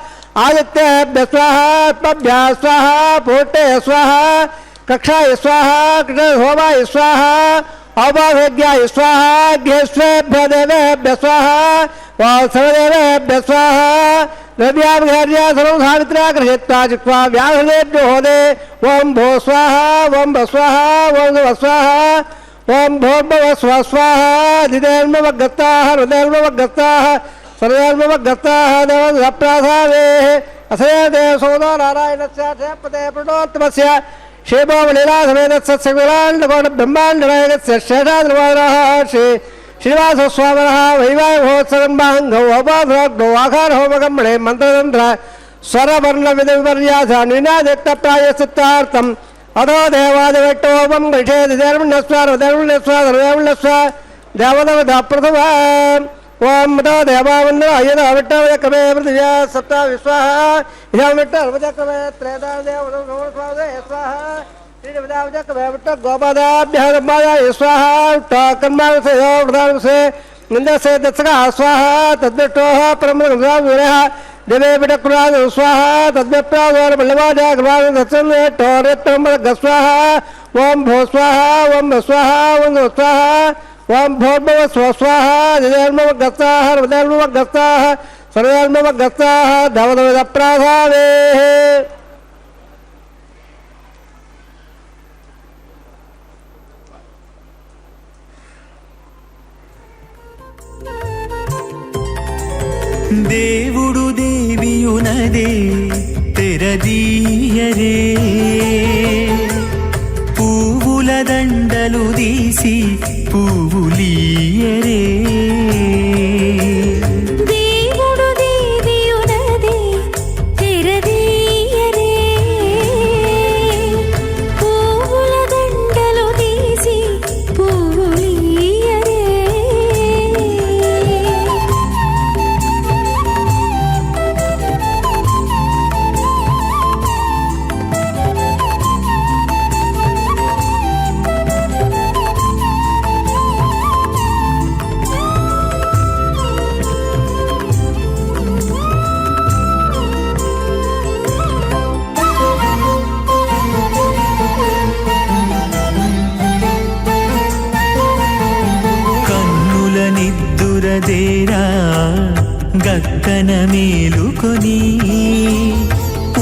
आदित्यभ्य स्वाहा पभ्या स्वाहा पोटे स्वाहा कक्षाय स्वाहा होमाय स्वाहा अवज्ञाय स्वाहा ज्ञेष्वेभ्य देवेभ्य स्वाहा सर्वदेवेभ्य स्वाहा द्रव्याभिघार्य सर्वं सावित्र्या गृहीत्वा जिह्वा व्याहलेभ्यो होदे ओम भो स्वाहा ओम भ स्वाहा ओम भ स्वाहा ओम भोर्भव स्व स्वाहा दिदेर्मवगताः हृदयर्मवगताः सर्वधर्मवगताः देवप्रासादेः असये देव सोदो नारायणस्य पते प्रणोत्तमस्य श्रीभोमलीला समेतस्य सगुणाण्डकोट ब्रह्माण्डनायकस्य शेषाद्रवादः श्री श्रीनिवास स्वामिनः वैवाहिकोत्सवम्बाङ्गौ अपाधरोग्नौ आकारहोमकम्मणे मन्त्रतन्त्र स्वरवर्णविधिविपर्यास निनादिक्तप्रायश्चित्तार्थम् अधो देवादिवेट्टोपं गृहे देवदवदा प्रथमा ओम मतो देवावन्दन अयद अविट्टवजकमे पृथिव्या सप्ता विश्वाहा इदं विट्टवजकमे त्रेधा देवदवस्वादे स्वाहा श्रीविदावजकमे विट्ट गोपादाभ्यः ब्रह्माय स्वाहा कर्मावसे प्रधानवसे निन्दसे दत्सका स्वाहा तद्विष्टोः परमगंधावीरः देवे विटकुराज स्वाहा तद्विप्रादोर बल्लवाजा कृपाद दत्सन् टोरेत्रम्बरग स्वाहा ओम भो स्वाहा ओम स्वाहा ओम स्वाहा ओम भोर्भव स्व स्वाहा दिदेर्मवगताः हृदयर्मवगताः सर्वधर्मवगताः धवधवदप्रासादेः దేవుడు దేవియునదే తెరదీయరే పువ్వుల దండలు తీసి పువ్వులీయరే దేవుడు దేవియునదే తెరదీయరే పువ్వుల దండలు తీసి పువ్వులీయరే కన్నుల నిద్దురదేరా గక్కన మేలుకొని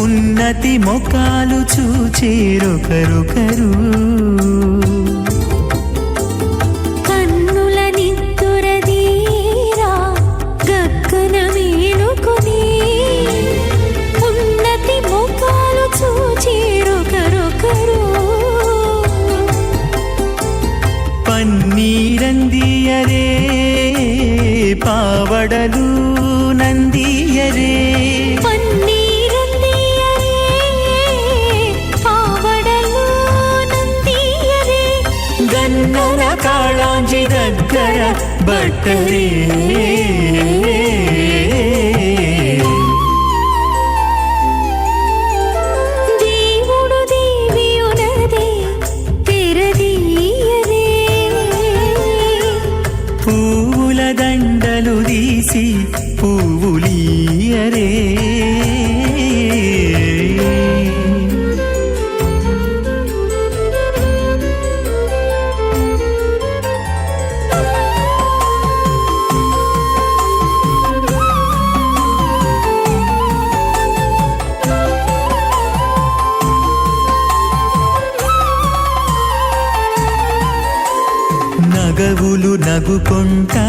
ఉన్నతి మొకాలు చూచేరొకరొకరు కన్నుల నిద్దురదీరా గక్కన మేలుకొని ఉన్నతి ముఖాలు చూచిరొకరొకరు పన్నీరందియరే పావడలు నందియరే పన్నీరందియరే పావడలు నందియరే గన్నర కాళాంజి దగ్గర బట్టరే దేవుడు దేవియునదే తెరదీయరే పువ్వుల దండలు తీసి పువ్వులీయరే నగవులు నగుకొంటా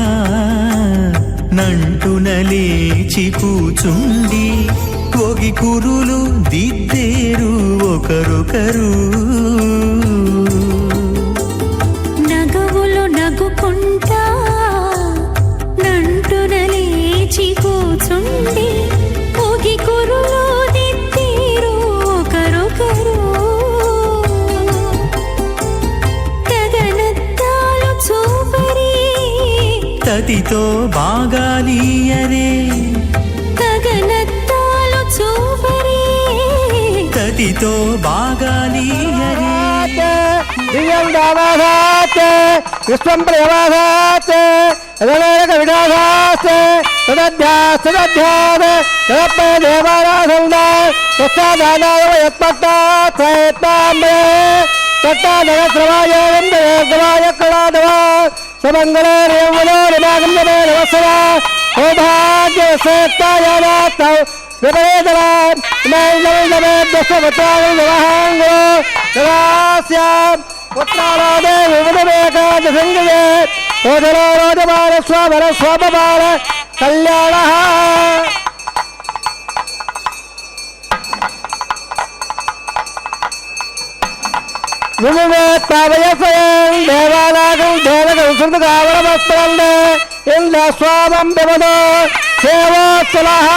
నంటున లేచి కూచుండి ఒగి కురులు దిద్దేరు ఒకరొకరు నగవులు నగుకుంటా నంటున లేచి కూచుండి ఒగి కురులు దిద్దేరు ఒకరొకరు గగనత్తాలు చూపరి తతితో బాగాలీయరే గగనత్తాలు చూపరి తతితో బాగాలీయరే దివ్యం దావాసాత్ విశ్వం ప్రియవాసాత్ రవేక వినాశాత్ తదధ్యాత్ తదప్పే దేవారాధన తత్సాదానాయ యత్పట్టాత్ యత్పాంబే తట్టాదయ శ్రవాయేవం దేవాయ కళాదవ సమంగళే రేవలో నిమాగమ్యమే నమస్సర సౌభాగ్యసేత్తాయ నాత్తౌ విపరీతవాన్ ఇమైలమే దశవతాంగో నవాస్యాం పుత్రాలోదే వివిధమేకాదశంగయే ఓదరోరోదమాన స్వమర స్వపమాన కళ్యాణ వివేత్తావయస్వయం దేవానాగం దేవగం శృతగావరమస్మరన్నే ఇంద్ర స్వామం విమదో సేవోత్సలః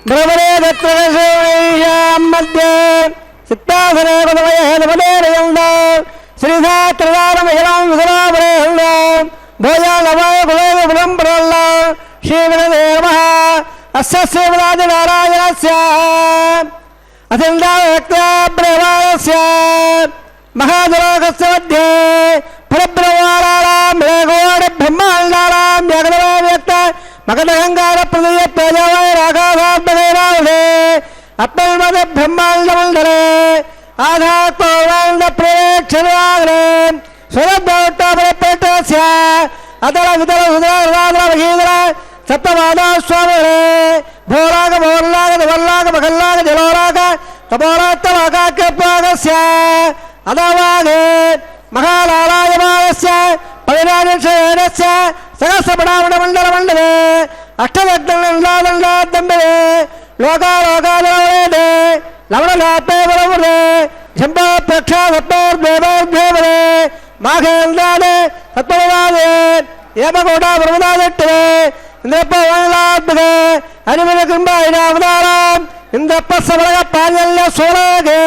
భ్రమరే దత్రగశోయాం మధ్యే సిత్తాసనే పదవయహేనపదేరయంద శ్రీధాత్రదానమహిళాం విధరామరేహండ భోజాలవాయ కులేవ విలంబరల్ల శ్రీవినదే నమః అస్య శ్రీమదాదినారాయణస్య అతిందావ్యక్త్యాబ్రహ్మాణస్య మహాదులోకస్య మధ్యే పురబ్రహ్మాణానాం ఏకోడి బ్రహ్మాండానాం జగదవ వ్యక్త మగధహంకార ప్రదయ తేజవై రాఘవాత్మకైరావుడే అత్తల్మద బ్రహ్మాండమండరే आधात्मवान्द प्रेक्षणाग्रे सुरभ्योट्टपरपेटस्य अतल वितल सुदराद्र भगीधर सप्तमादा स्वामिने भोराग भोरलाग धवल्लाग मखल्लाग जलोराग तपोरात्तवाकाक्यपागस्य अदवागे महालालायमानस्य पविराजशयनस्य सहस्रपडामण्डमण्डले अष्टदग्धनन्दादण्डादम्बे लोकालोकादवरेदे लवणलापे वरवरे झम्बा प्रक्षासप्तोर्देवोर्देवरे माघेन्द्रादे सत्पदादे यमकोटा ब्रह्मदादिट्टे इन्द्रपवनलाद्भगे हरिमलकृम्बायिनावताराम् इन्द्रपस्सवलग पाञ्जल्य सोलगे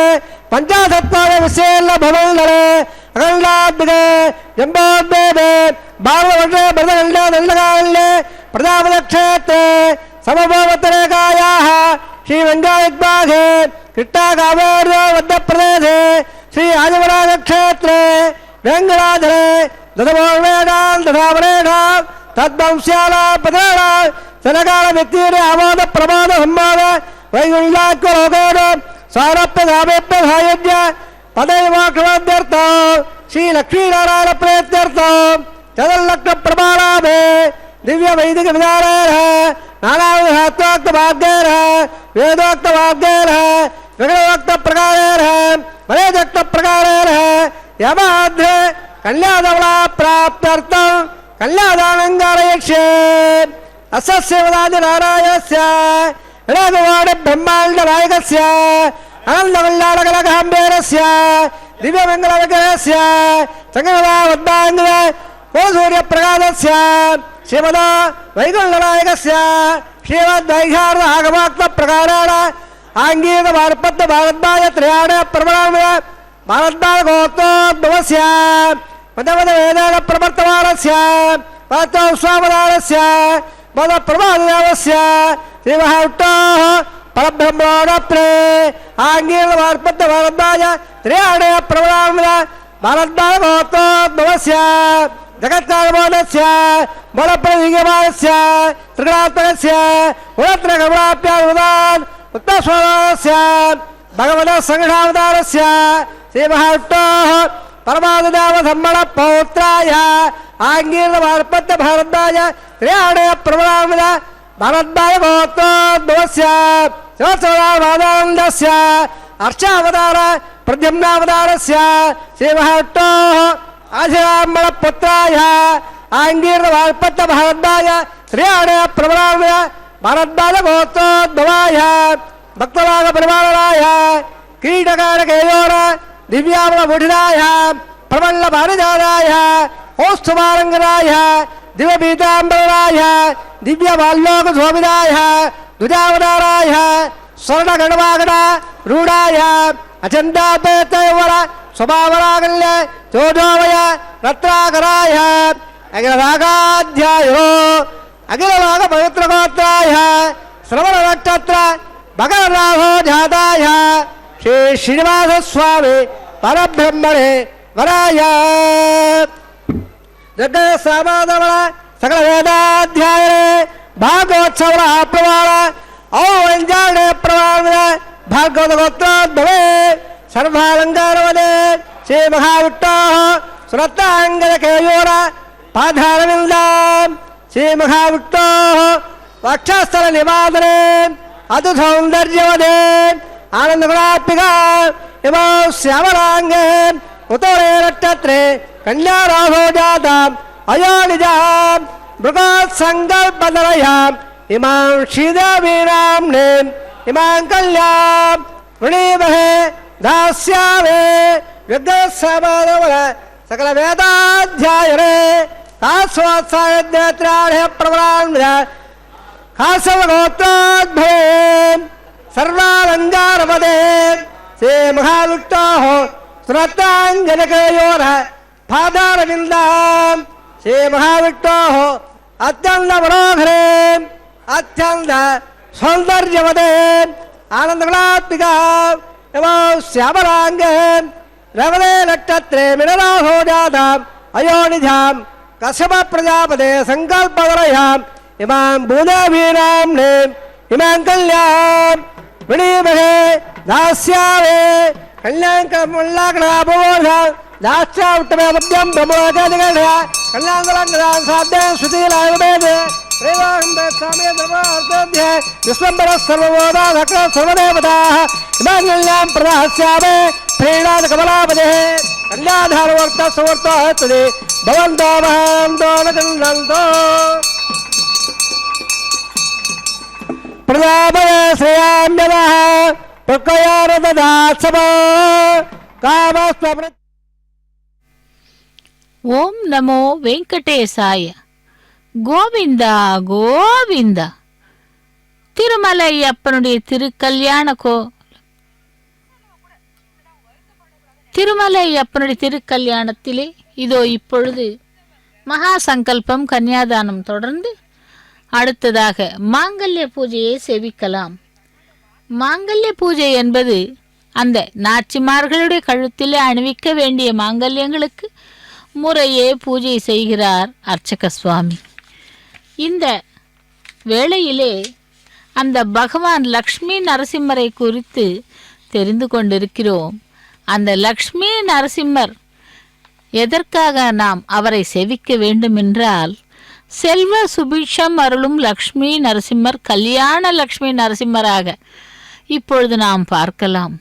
पंचाशत्पाद विशेल भवन्दरे अखण्डाद्भगे जम्बोद्भेदे बालवर्षे भरतखण्डे दण्डकारण्ये प्रजापतिक्षेत्रे समभवतरेकायाः श्रीरङ्गायग्भागे कृष्णाकावेर्यो मध्यप्रदेशे श्री आदिवराजक्षेत्रे वेङ्गडाधरे दशभोर्वेणां दशावरेणां तद्वंश्याला पदेणा सनकालमित्तीरे आमोद प्रमाद संवाद वैकुण्ठाक्यलोकेन स्वारप्य धामेप्य सायुज्य पदैवाक्षमाद्यर्थ श्रीलक्ष्मीनारायण प्रेत्यर्थ चतुर्लक्ष प्रमाणाभे दिव्य वैदिक विचारेण नानाविध भाग्येन वेदोक्त भाग्येन विगणोक्त प्रकारेण वरेदोक्त प्रकारेण यमाद्रे कन्यादवला प्राप्त्यर्थं कन्यादानं कारयिष्ये अस्य शिवराजनारायणस्य रघुवाण ब्रह्माण्डनायकस्य अनन्तकल्याणकलकाम्बेरस्य दिव्यमङ्गलविग्रहस्य संगमदावद्दाङ्ग सूर्यप्रकाशस्य श्रीमदा वैकुण्ठनायकस्य श्रीमद्वैशारदागमाक्तप्रकारेण आङ्गीरमार्पत्य भारद्वाज त्रयाण प्रमाण भारद्वाजगोत्रोद्भवस्य पदवेदेन प्रवर्तमानस्य पात्रस्वामदानस्य पदप्रभादेवस्य श्रीमहाविष्णोः परब्रह्मणप्रे आङ्गीरमार्पत्य भारद्वाज त्रयाण प्रमाण भारद्वाजगोत्रोद्भवस्य जगत्कार्यमानस्य बलप्रतिगमानस्य त्रिगुणात्मकस्य गुणत्रयकमलाप्यावदान् उत्तरस्वरास्य भगवतः संघावतारस्य श्रीमहाविष्णोः परमादिनामधर्मणपौत्राय आङ्गीरमार्पत्य भारद्वाज त्रयाणय प्रबलामिद भारद्वाजगोत्रोद्भवस्य शिवसोदानन्दस्य अर्चावतार प्रद्युम्नावतारस्य श्रीमहाविष्णोः आशिरामणपुत्राय आङ्गीरमार्पत्य भारद्वाज त्रयाणय प्रबलामिद भारद्वाजगोत्रोद्भवाय भक्तरागपरिपालनाय कीटकारकेयोर दिव्यामलमुठिनाय प्रबल्लभारिजानाय कौस्तुभारङ्गनाय दिव्यपीताम्बराय दिव्यबाल्लोकशोभिनाय द्विजावताराय स्वर्णगणवागण रूढाय अचण्डापेतयवर स्वभावरागल्य चोजोवय रत्नाकराय अखिलभागाध्यायो अखिलभागपवित्रगोत्राय श्रवणनक्षत्र भगवराहो जाताय श्री श्रीनिवास स्वामी परब्रह्मणे वराय जगत्सामादवळ सकल वेदाध्यायने भागवत्सवळ प्रमाण औवञ्जाणे प्रमाण भागवत गोत्रोद्भवे सर्वालङ्कारवदे श्री महाविष्णोः सुरत्नाङ्गलकेयोर पादारविन्दां श्री महाविष्णोः वक्षस्थल निवादने अतु सौन्दर्यवदे आनन्दगुणात्मिका इमौ श्यामलाङ्गे उतरे नक्षत्रे कन्याराहो जाताम् अयोनिजाम् मृगसङ्कल्पधरयाम् इमां श्रीदेवीनाम्ने इमां कल्याम् वृणीमहे दास्यामे यज्ञसमादवल सकल वेदाध्यायने तास्वात्सायज्ञत्राणे प्रवरान्विद खासवगोत्रोद्भवे सर्वालङ्कारपदे श्री महाविष्णोः सुरत्नाङ्गलकेयोर पादारविन्दां श्री महाविष्णोः अत्यन्त मनोहरे अत्यन्त सौन्दर्यवदे आनन्दगुणात्मिका एवं श्यामलाङ्गे रवणे नक्षत्रे मिनराहो जाताम् अयोनिजाम् कश्यप प्रजापते सङ्कल्पवरयाम् इमां भूदेवीनाम्ने इमां कल्याम् वृणीमहे दास्यामे கல்யாண லாஸ்டா விட்டமே மத்தியம் பிரம்மோஜாதிகள் கல்யாணங்களான் சாத்திய ஸ்ருதியிலாயுர்வேதே விஸ்வம்பர சர்வபோதா சகல சர்வதேவதாः இமான்யல்யாம் பிரதாஸ்யாமே प्रेणाद कमलापदे कल्याधारवर्त सुवर्तो हतदे भवन्तो महन्तो न चन्दन्तो प्रजापय श्रेयाम्यवः प्रकयारददात्सव कामस्व ஓம் நமோ வெங்கடேசாய. கோவிந்தா கோவிந்தா. திருமலை அப்பனுடைய திருக்கல்யாணத்திலே இதோ இப்பொழுது மகா சங்கல்பம் கன்னியாதானம் தொடர்ந்து அடுத்ததாக மாங்கல்ய பூஜையை சேவிக்கலாம். மாங்கல்ய பூஜை என்பது அந்த நாச்சிமார்களுடைய கழுத்திலே அணிவிக்க வேண்டிய மாங்கல்யங்களுக்கு முறையே பூஜை செய்கிறார் அர்ச்சக சுவாமி. இந்த வேளையிலே அந்த பகவான் லக்ஷ்மி நரசிம்மரை குறித்து தெரிந்து கொண்டிருக்கிறோம். அந்த லக்ஷ்மி நரசிம்மர் எதற்காக நாம் அவரை செவிக்க வேண்டும் என்றால், செல்வ சுபிக்ஷம் அருளும் லக்ஷ்மி நரசிம்மர் கல்யாண லக்ஷ்மி நரசிம்மராக இப்பொழுது நாம் பார்க்கலாம்.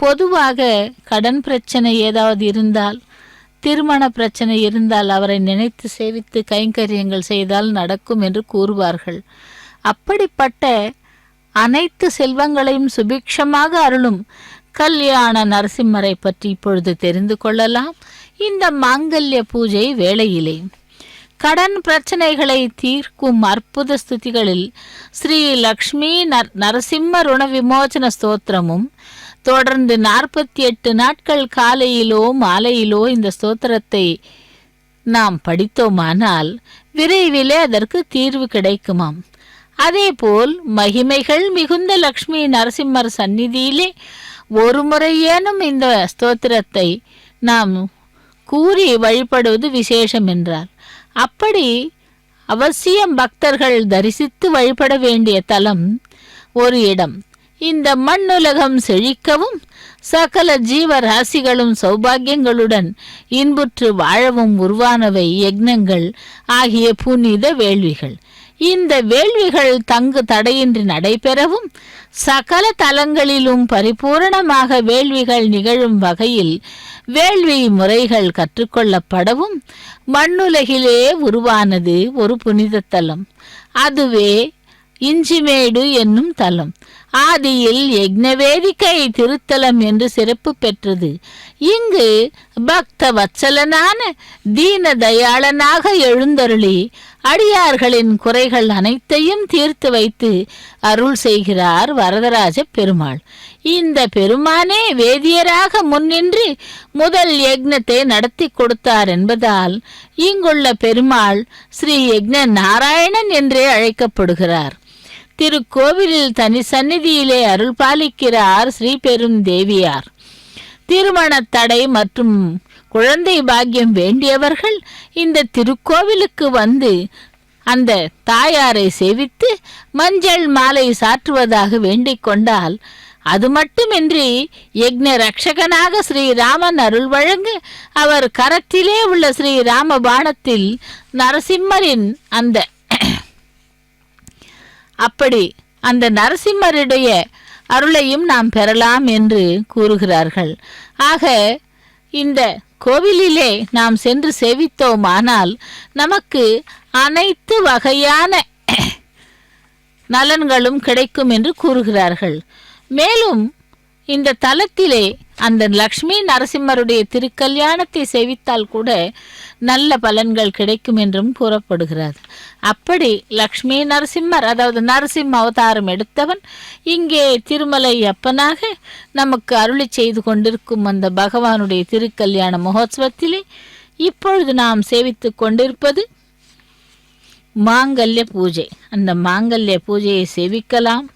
பொதுவாக கடன் பிரச்சனை ஏதாவது இருந்தால், திருமண பிரச்சனை இருந்தால் அவரை நினைத்து சேவித்து கைங்கரியங்கள் செய்தால் நடக்கும் என்று கூறுவார்கள். அப்படிப்பட்ட அனைத்து செல்வங்களையும் சுபிக்ஷமாக அருளும் கல்யாண நரசிம்மரை பற்றி இப்பொழுது தெரிந்து கொள்ளலாம். இந்த மாங்கல்ய பூஜை வேளையிலே கடன் பிரச்சனைகளை தீர்க்கும் அற்புத ஸ்துதிகளில் ஸ்ரீ லக்ஷ்மி நரசிம்ம ருண விமோச்சன ஸ்தோத்திரமும் தொடர்ந்து 48 நாட்கள் காலையிலோ மாலையிலோ இந்த ஸ்தோத்திரத்தை நாம் படித்தோமானால் விரைவிலே அதற்கு தீர்வு கிடைக்குமாம். அதேபோல் மகிமைகள் மிகுந்த லக்ஷ்மி நரசிம்மர் சந்நிதியிலே ஒரு முறையேனும் இந்த ஸ்தோத்திரத்தை நாம் கூறி வழிபடுவது விசேஷம் என்றார். அப்படி அவசியம் பக்தர்கள் தரிசித்து வழிபட வேண்டிய தலம் ஒரு இடம். இந்த மண்ணுலகம் செழிக்கவும் சகல ஜீவராசிகளும் சௌபாகியங்களுடன் இன்புற்று வாழவும் உருவானவை யக்னங்கள் ஆகிய புனித வேள்விகள். இந்த வேள்விகள் தங்கு தடையின்றி நடைபெறவும் சகல தலங்களிலும் பரிபூரணமாக வேள்விகள் நிகழும் வகையில் வேள்வி முறைகள் கற்றுக்கொள்ளப்படவும் மண்ணுலகிலே உருவானது ஒரு புனித தலம். அதுவே இஞ்சிமேடு என்னும் தலம். ஆதியில் யக்னவேதிகை திருத்தலம் என்று சிறப்பு பெற்றது. இங்கு பக்த வத்சலனான தீன தயாளனாக எழுந்தருளி அடியார்களின் குறைகள் அனைத்தையும் தீர்த்து வைத்து அருள் செய்கிறார் வரதராஜ பெருமாள். இந்த பெருமானே வேதியராக முன்னின்று முதல் யக்னத்தை நடத்தி கொடுத்தார் என்பதால் இங்குள்ள பெருமாள் ஸ்ரீ யக்ன நாராயணன் என்றே அழைக்கப்படுகிறார். திருக்கோவிலில் தனி சந்நிதியிலே அருள் பாலிக்கிறார் ஸ்ரீ பெரும் தேவியார். திருமண தடை மற்றும் குழந்தை பாக்கியம் வேண்டியவர்கள் இந்த திருக்கோவிலுக்கு வந்து அந்த தாயாரை சேவித்து மஞ்சள் மாலை சாற்றுவதாக வேண்டிக் கொண்டால், அது மட்டுமின்றி யக்ன ரக்ஷகனாக ஸ்ரீராமன் அருள் வழங்க அவர் கரத்திலே உள்ள ஸ்ரீராம பாணத்தில் நரசிம்மரின் அந்த நரசிம்மருடைய அருளையும் நாம் பெறலாம் என்று கூறுகிறார்கள். ஆக இந்த கோவிலிலே நாம் சென்று சேவித்தோமானால் நமக்கு அனைத்து வகையான நலன்களும் கிடைக்கும் என்று கூறுகிறார்கள். மேலும் இந்த தலத்திலே அந்த லக்ஷ்மி நரசிம்மருடைய திருக்கல்யாணத்தை சேவித்தால் கூட நல்ல பலன்கள் கிடைக்கும் என்றும் கூறப்படுகிறது. அப்படி லக்ஷ்மி நரசிம்மர், அதாவது நரசிம்ம அவதாரம் எடுத்தவன் இங்கே திருமலை அப்பனாக நமக்கு அருளி செய்து கொண்டிருக்கும் அந்த பகவானுடைய திருக்கல்யாண மகோத்சவத்திலே இப்பொழுது நாம் சேவித்து கொண்டிருப்பது மாங்கல்ய பூஜை. அந்த மாங்கல்ய பூஜையை சேவிக்கலாம்.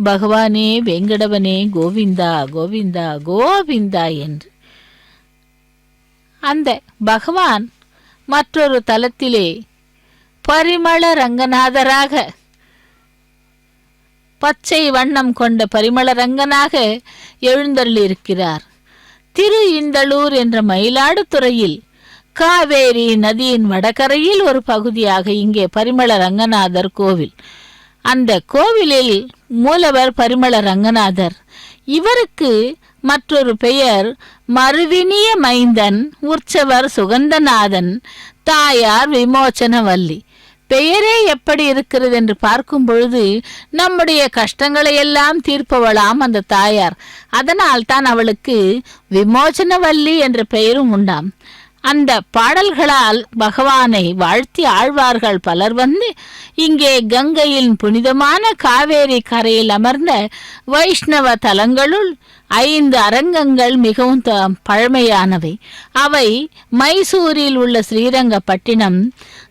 பகவானே வெங்கடவனே கோவிந்தா கோவிந்தா கோவிந்தா என்று அந்த பகவான் மற்றொரு தலத்திலே பரிமள ரங்கநாதராக, பச்சை வண்ணம் கொண்ட பரிமள ரங்கனாக எழுந்தருளியிருக்கிறார். திரு இந்தளூர் என்ற மயிலாடுதுறையில் காவேரி நதியின் வடகரையில் ஒரு பகுதியாக இங்கே பரிமள ரங்கநாதர் கோவில். அந்த கோவிலில் மூலவர் பரிமள ரங்கநாதர். இவருக்கு மற்றொரு பெயர் மருவினிய மைந்தன் உற்சவர் சுகந்தநாதன், தாயார் விமோச்சனவல்லி. பெயரே எப்படி இருக்கிறது என்று பார்க்கும் பொழுது நம்முடைய கஷ்டங்களை எல்லாம் தீர்ப்பவளாம் அந்த தாயார். அதனால் தான் அவளுக்கு விமோச்சனவல்லி என்ற பெயரும் உண்டாம். அந்த பாடல்களால் பகவானை வாழ்த்தி ஆழ்வார்கள் பலர் வந்து இங்கே கங்கையின் புனிதமான காவேரி கரையில் அமர்ந்த வைஷ்ணவ தலங்களுள் 5 அரங்கங்கள் மிகவும் பழமையானவை. அவை மைசூரில் உள்ள ஸ்ரீரங்கப்பட்டினம்,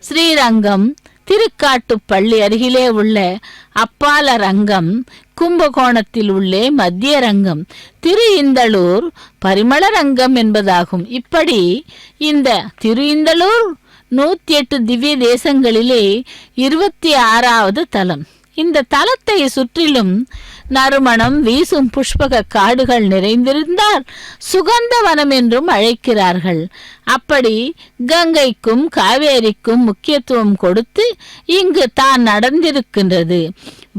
ஸ்ரீரங்கம், திருக்காட்டுப்பள்ளி அருகிலே உள்ள அப்பால ரங்கம், கும்பகோணத்தில் உள்ளே மத்திய ரங்கம், திரு இந்தளூர் பரிமள ரங்கம் என்பதாகும். இப்படி இந்த திரு இந்தளூர் 108 திவ்ய தேசங்களிலே 26வது தலம். இந்த தலத்தை சுற்றிலும் நறுமணம் வீசும் புஷ்பக காடுகள் நிறைந்திருந்தால் சுகந்தவனம் என்றும் அழைக்கிறார்கள். அப்படி கங்கைக்கும் காவேரிக்கும் முக்கியத்துவம் கொடுத்து இங்கு தான் நடந்திருக்கின்றது.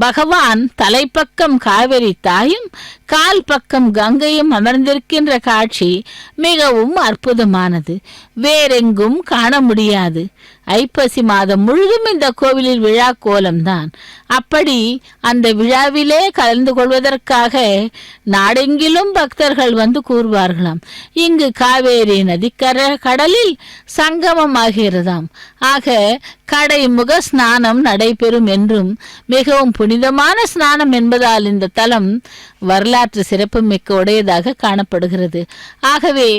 பகவான் தலைப்பக்கம் காவேரி தாயும் கால் பக்கம் கங்கையும் அமர்ந்திருக்கின்ற காட்சி மிகவும் அற்புதமானது. வேறெங்கும் காண முடியாது. ஐப்பசி மாதம் முழுதும் இந்த கோவிலில் விழா கோலம்தான். அப்படி அந்த விழாவிலே கலந்து கொள்வதற்காக நாடெங்கிலும் பக்தர்கள் வந்து கூறுவார்களாம். இங்கு காவேரி கடலில் சங்கமம் ஆகிறதாம். ஆக கடைமுக ஸ்நானம் நடைபெறும் என்றும் மிகவும் புனிதமான ஸ்நானம் என்பதால் இந்த தலம் வரலாற்று சிறப்பு மிக்க உடையதாக காணப்படுகிறது. ஆகவே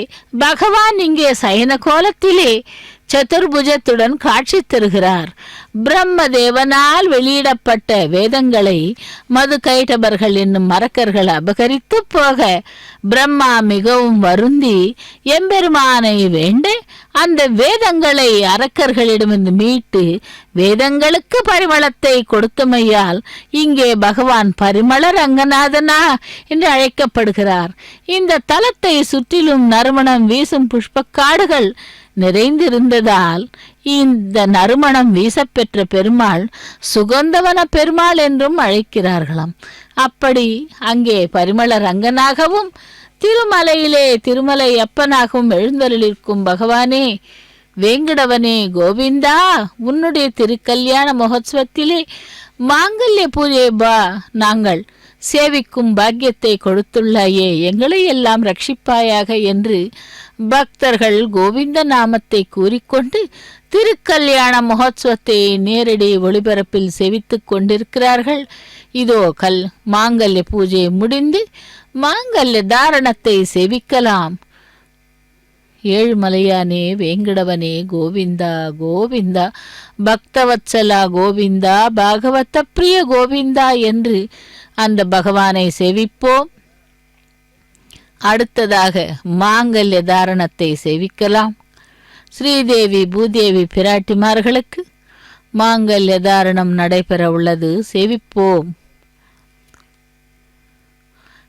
பகவான் இங்கே சயன கோலத்திலே சதுர்புஜத்துடன் காட்சி தருகிறார். பிரம்மதேவனால் வெளியிடப்பட்ட வேதங்களை மது கைட்டபர்கள் என்னும் மரக்கர்கள் அபகரித்து போக பிரம்மா மிகவும் வருந்தி எம்பெருமானை வேண்ட அந்த வேதங்களை அரக்கர்களிடமிருந்து மீட்டு வேதங்களுக்கு பரிமளத்தை கொடுத்தமையால் இங்கே பகவான் பரிமள ரங்கநாதனா என்று அழைக்கப்படுகிறார். இந்த தலத்தை சுற்றிலும் நறுமணம் வீசும் புஷ்பக்காடுகள் நிறைந்திருந்ததால் இந்த நறுமணம் வீசப்பெற்ற பெருமாள் சுகந்தவன பெருமாள் என்றும் அழைக்கிறார்களாம். அப்படி அங்கே பரிமள ரங்கனாகவும் திருமலையிலே திருமலை அப்பனாகவும் எழுந்தருளிருக்கும் பகவானே, வேங்கடவனே கோவிந்தா, உன்னுடைய திருக்கல்யாண மகோத்சவத்திலே மாங்கல்ய பூஜை நாங்கள் சேவிக்கும் பாக்கியத்தை கொடுத்துள்ளாயே, எங்களை எல்லாம் ரட்சிப்பாயாக என்று பக்தர்கள் கோவிந்த நாமத்தை கூறிக்கொண்டு திருக்கல்யாண மகோத்சவத்தை நேரடி ஒளிபரப்பில் சேவித்துக் கொண்டிருக்கிறார்கள். இதோ மாங்கல்ய பூஜை முடிந்து மாங்கல்ய தாரணத்தை சேவிக்கலாம். ஏழுமலையானே வேங்கடவனே கோவிந்தா கோவிந்தா, பக்தவத்சலா கோவிந்தா, பாகவத பிரிய கோவிந்தா என்று அந்த பகவானை சேவிப்போம். அடுத்ததாக மாங்கல்ய தாரணத்தை சேவிக்கலாம். ஸ்ரீதேவி பூதேவி பிராட்டிமார்களுக்கு மாங்கல்ய தாரணம் நடைபெற உள்ளது, சேவிப்போம்.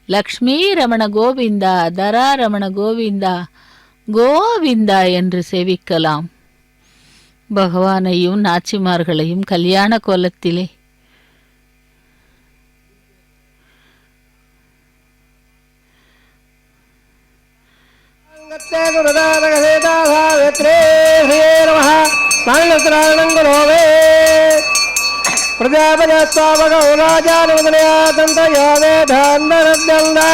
லக்ஷ்மி ரமண கோவிந்தா, தரா ரமண கோவிந்தா கோவிந்தா என்று சேவிக்கலாம். பகவானையும் நாச்சிமார்களையும் கல்யாண கோலத்திலே சாங்கத்தே குருதாதகசேதா சாவித்ரே ஸ்ரீயே நமஹ மங்களசுதாரணம் குரோவே பிரஜாபதஸ்தாமகௌராஜானுமதனயாதந்திரயாவே தாந்தரத்யந்தா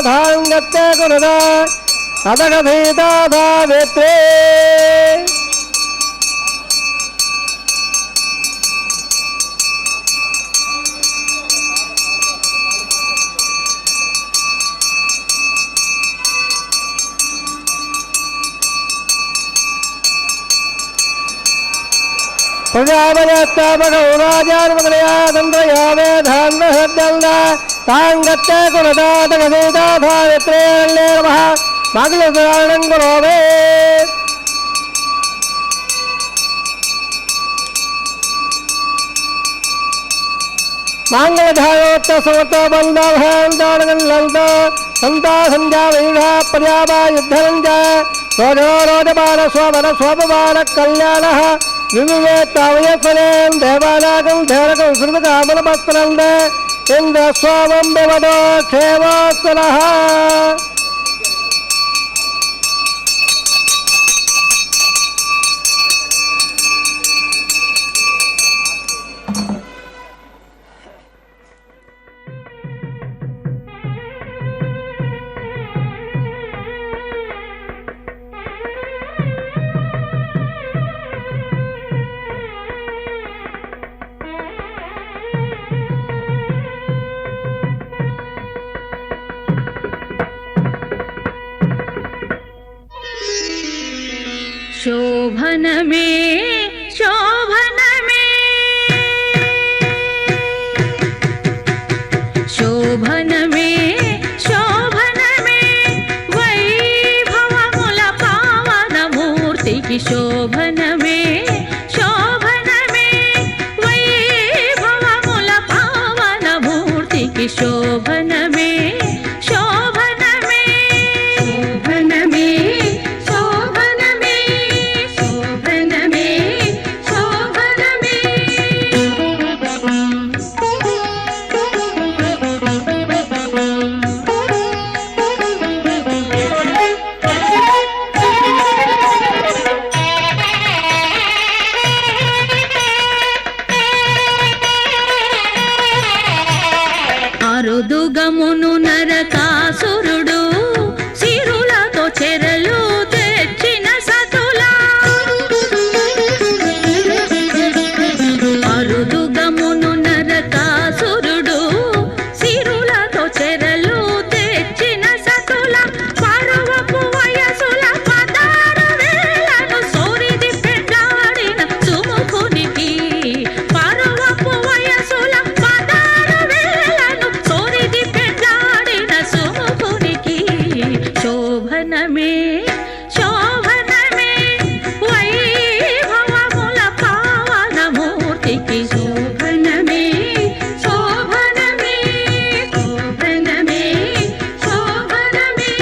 தாங்கத்தே குருதாதகசேதா சாவித்ரே பிரஜாபதஸ்தாமகௌராஜானுமதனயாதந்திரயாவே தாந்தரத்யந்தா तांगत्ते कुलदातगदेताधायत्रे नमः मंगलधारणं करोमि मंगलधारोक्त समर्थ बंदाभान दानगन ललता संता संजा वैरा पर्यावा युद्धरंजा रोजो रोजबार स्वबर स्वबबार कल्याणः विविवे तावयफलें देवानागं धेरकं श्रुतकामन पत्रंदे इंद्र स्वामं विवदो क्षेवोत्तरः शोभनमे शोभनमे शोभनमे शोभनमे वैभवमुल पावनमूर्तिकी शोभनमे शोभनमे वैभवमुल पावनमूर्तिकी शोभनमे शोभनमे शोभनमे అరుదుగమును నరకాసురుడు సిరులతో చెరలు తెచ్చిన సతులా అరుదుగమును నరకాసురుడు సిరులతో చెరలు తెచ్చిన సతులా పరువపు వయసుల పదారు వేలను సోరిది పెళ్ళాడిన సుముఖునికి పరువపు వయసుల పదారు వేలను సోరిది పెళ్ళాడిన సుముఖునికి శోభనమే శోభనమే వైభవముల పావనమూర్తికి శోభనమే శోభనమే శోభనమే శోభనమే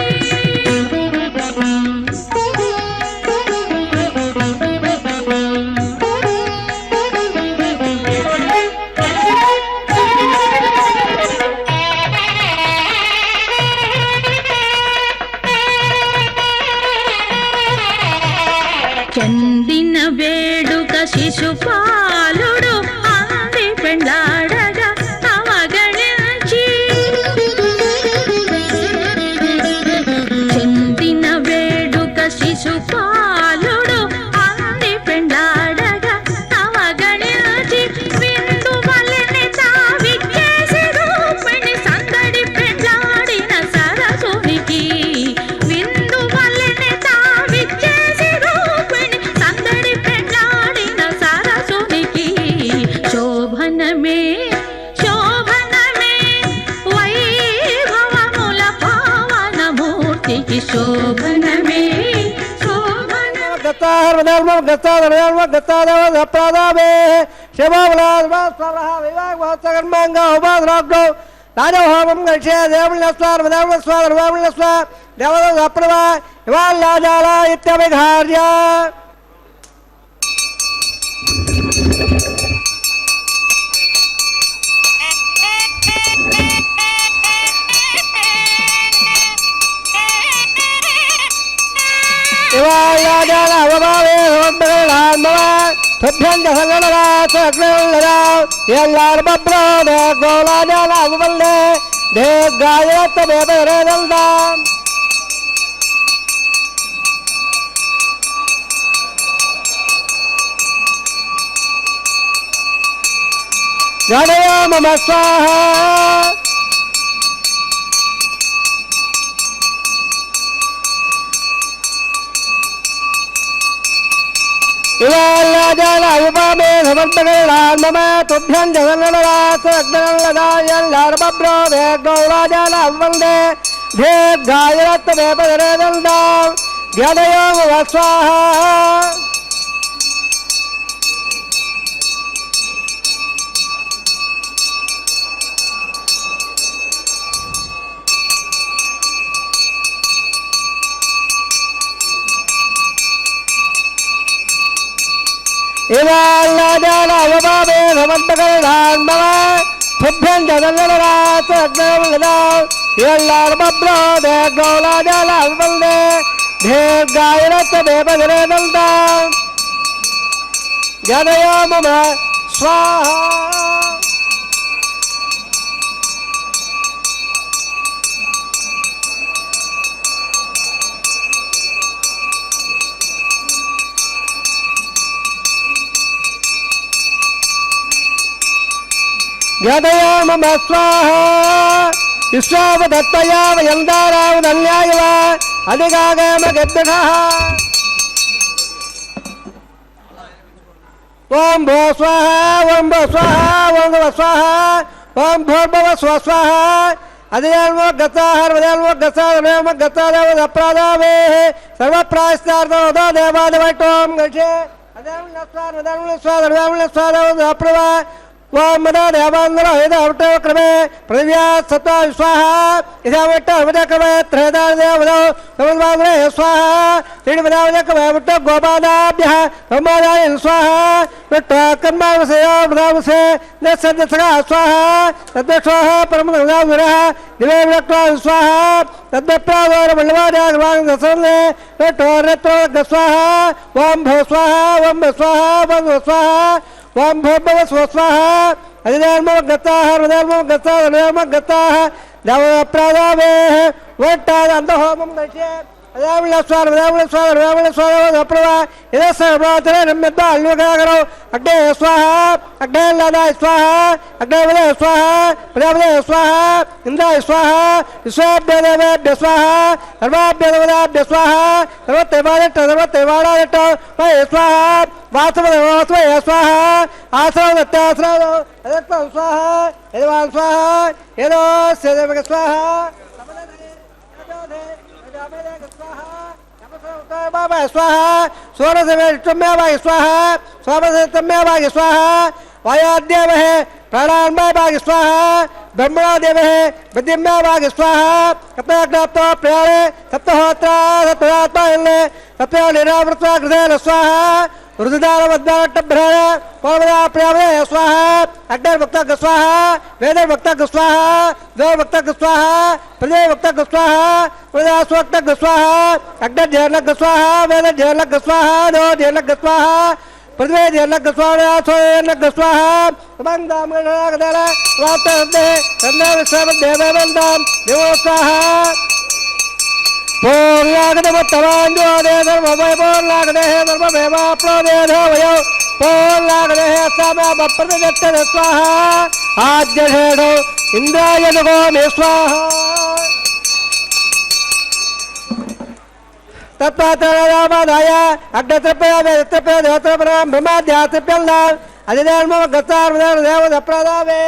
చందిన వేడుక శిశుపాలుడు అంది పెండ్లాడగా అవగణించి చందిన వేడుక శిశుపాలుడు అంది పెండ్లాడగా అవగణించి విందు వలెని తావిచ్చేసి రూపిణి సందడి పెండ్లాడిన సరసునికి విందు వలెని తావిచ్చేసి రూపిణి సందడి పెండ్లాడిన సరసునికి శోభనమే శోభనమే వైభవముల పావనమూర్తికి శోభనమే శోభనమే गतार्वधर्म गताधर्म गतादेव प्रदावे शिवबलास्वरः विवाहवत्सकर्मांग उपाद्राब्दो राजहोमं गच्छे देवलस्वार देवलस्वार देवलस्वार देवलस्वाप्रभा इवाल्लाजाला इत्यभिघार्य इवाल्लाजाला वभावे समन्तकलान्मवा तुभ्यं च सङ्गणरा चक्रलरा यल्लार्बब्रोद गोलाजाला वल्ले देगायत बेबरेदल्दा गणयामम स्वाहा इवाल्लाजाल अवपामे समर्पकरणान् मम तुभ्यं जगन्नरासग्नलदायल्लार्बब्रो वेगौराजाल अववन्दे भेद्गायरत्तमेपदरेदल्दां ज्ञानयो स्वाहा इवाल्लाजाल अवपामे समर्पकरणान् मम तुभ्यं जगन्नरासग्नलदां यल्लार्बब्रो वेगौराजाल अववन्दे भेद्गायरत्तमेपदरेदल्दां ज्ञानयो मम स्वाहा ज्ञानयो मम स्वाहा विश्वावदत्तया वयन्दारावदन्याय वा अधिगागमगद्दः ओम भो स्वाहा ओम भो स्वाहा ओम भो स्वाहा ओम भूर्भुव स्वः स्वाहा अधियान्मो गताहर वदयान्मो गताहर गताहर अपराधावेः सर्वप्रायश्चित्तार्थो देवादिवैष्णवं गच्छे अधियान्मो अप्रवा वाम मदा देवांगलो हेदावटो क्रमे प्रव्या सत्ता स्वाहा इदावटो वद क्रमे त्रेदान देवदो समवांगले स्वाहा तीन वदावद क्रमे वटो गोपादाभ्यः ब्रह्मदाय स्वाहा वटो कर्मावसे ब्रह्मसे नसदसगा स्वाहा तद्दस्वाहा परमदावरः दिवे वटो स्वाहा तद्दप्रावोर वल्लवादागवांग दसने वटो रत्रो स्वाहा ओम भो स्वाहा ओम स्वाहा ओम स्वाहा ओम भूर्भुव स्वः स्वाहा अधियान्मो गताहर वदयान्मो गताहर गताः देवप्रादावेः वट्टादन्तहोमं गच्छे अप्रवा इधर सर्वत्र नम्यता अल्लुकाकरो अग्ने स्वाहा अग्ने लादाय स्वाहा अग्ने वदय स्वाहा प्रजापतये स्वाहा इंद्राय स्वाहा विश्वाभ्य देवेभ्य स्वाहा सर्वाभ्य देवताभ्य स्वाहा सर्वतेवाडाय स्वाहा वासवय स्वाहा आश्रव दत्ताश्रव स्वाहा यजमान स्वाहा यदो सेदेवक स्वाहा बाबा स्वाहा स्वरसमेष्टम्याभाग स्वाहा स्वामसतम्याभाग स्वाहा वायादेवः प्राणान्मयभाग स्वाहा ब्रह्मणादेवः विद्यम्याभाग स्वाहा कपयाग्नाप्तो प्रयाणे सप्तहोत्रा सप्तरात्मा सप्तयो निरावृत्वा कृतेन स्वाहा रुद्रदानवद्दाटभ्रेण पौर्वदा प्रयावदे स्वाहा अग्निर्भक्तः स्वाहा वेदर्भक्तः स्वाहा देवभक्तः स्वाहा प्रदेवभक्तः स्वाहा प्रजास्वक्तः स्वाहा अग्निर्जयलग् स्वाहा वेदजयलग् स्वाहा देवजयलग् स्वाहा पृथ्वीजयलग् स्वाहा सोयलग् स्वाहा बन्दामगणगदल वातर्दे तन्नविश्वदेववन्दां देवो स्वाहा पूर्णागतमत्तवाञ्जो दे धर्मवय पूर्णागते धर्ममेवाप्लोदे धोवयो पूर्णागते सामप्रतिदत्तः स्वाहा आद्यषेणो इन्द्राय नमो स्वाहा तत्पात्ररामादाय अग्नत्रपया वेदत्रपया देवत्रपरां ब्रह्माद्यात्रप्यल्लां अधिधर्मो गतार्वदर देवदप्रदावे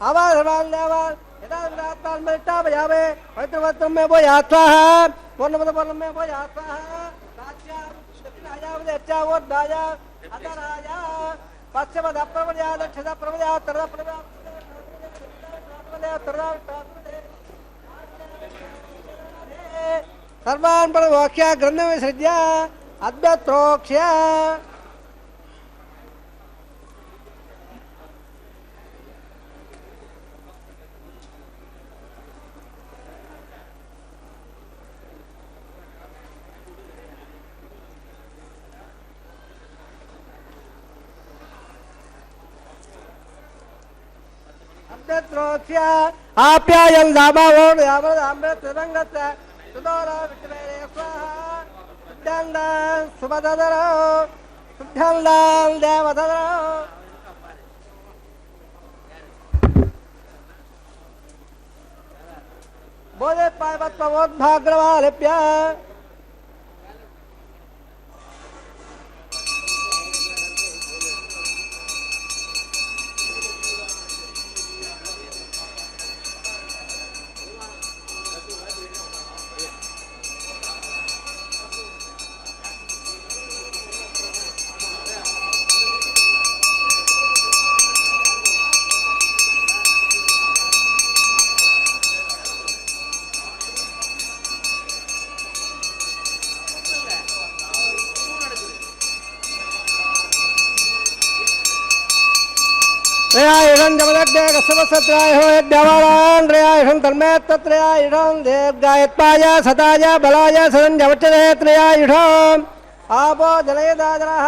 आवाधर्मान् देवान् यदान्दात्तान् मरिष्टाभयावे पवित्रवत्रं मे वो यात्वाहा पूर्णपदपर्णं मे वो यात्वाहा राज्या दक्षिणायावदेच्छावोद्धाय अधराया पश्चिमदप्रवद्या दक्षिणप्रवद्या उत्तरप्रवद्या सर्वान् परमोक्ष्य ग्रन्थविसृज्य अद्भुतोक्ष्य आप्यायं दामावो यामदाम्बे तिरंगत सुदोरा विक्रेरे स्वाहा सुद्धंदां सुभददरो सुद्धंदां देवददरो बोधे पायवत्वोद्भाग्रवालिप्य त्रयायुषं जमदग्ने कश्यपस्त्रायुषो यद्यवारान् त्रयायुषं तन्मेत्तत्रयायुषं दीर्घायत्पाय सताय बलाय सदञ्जवच्यते त्रयायुषम् आपो जलयदाजरः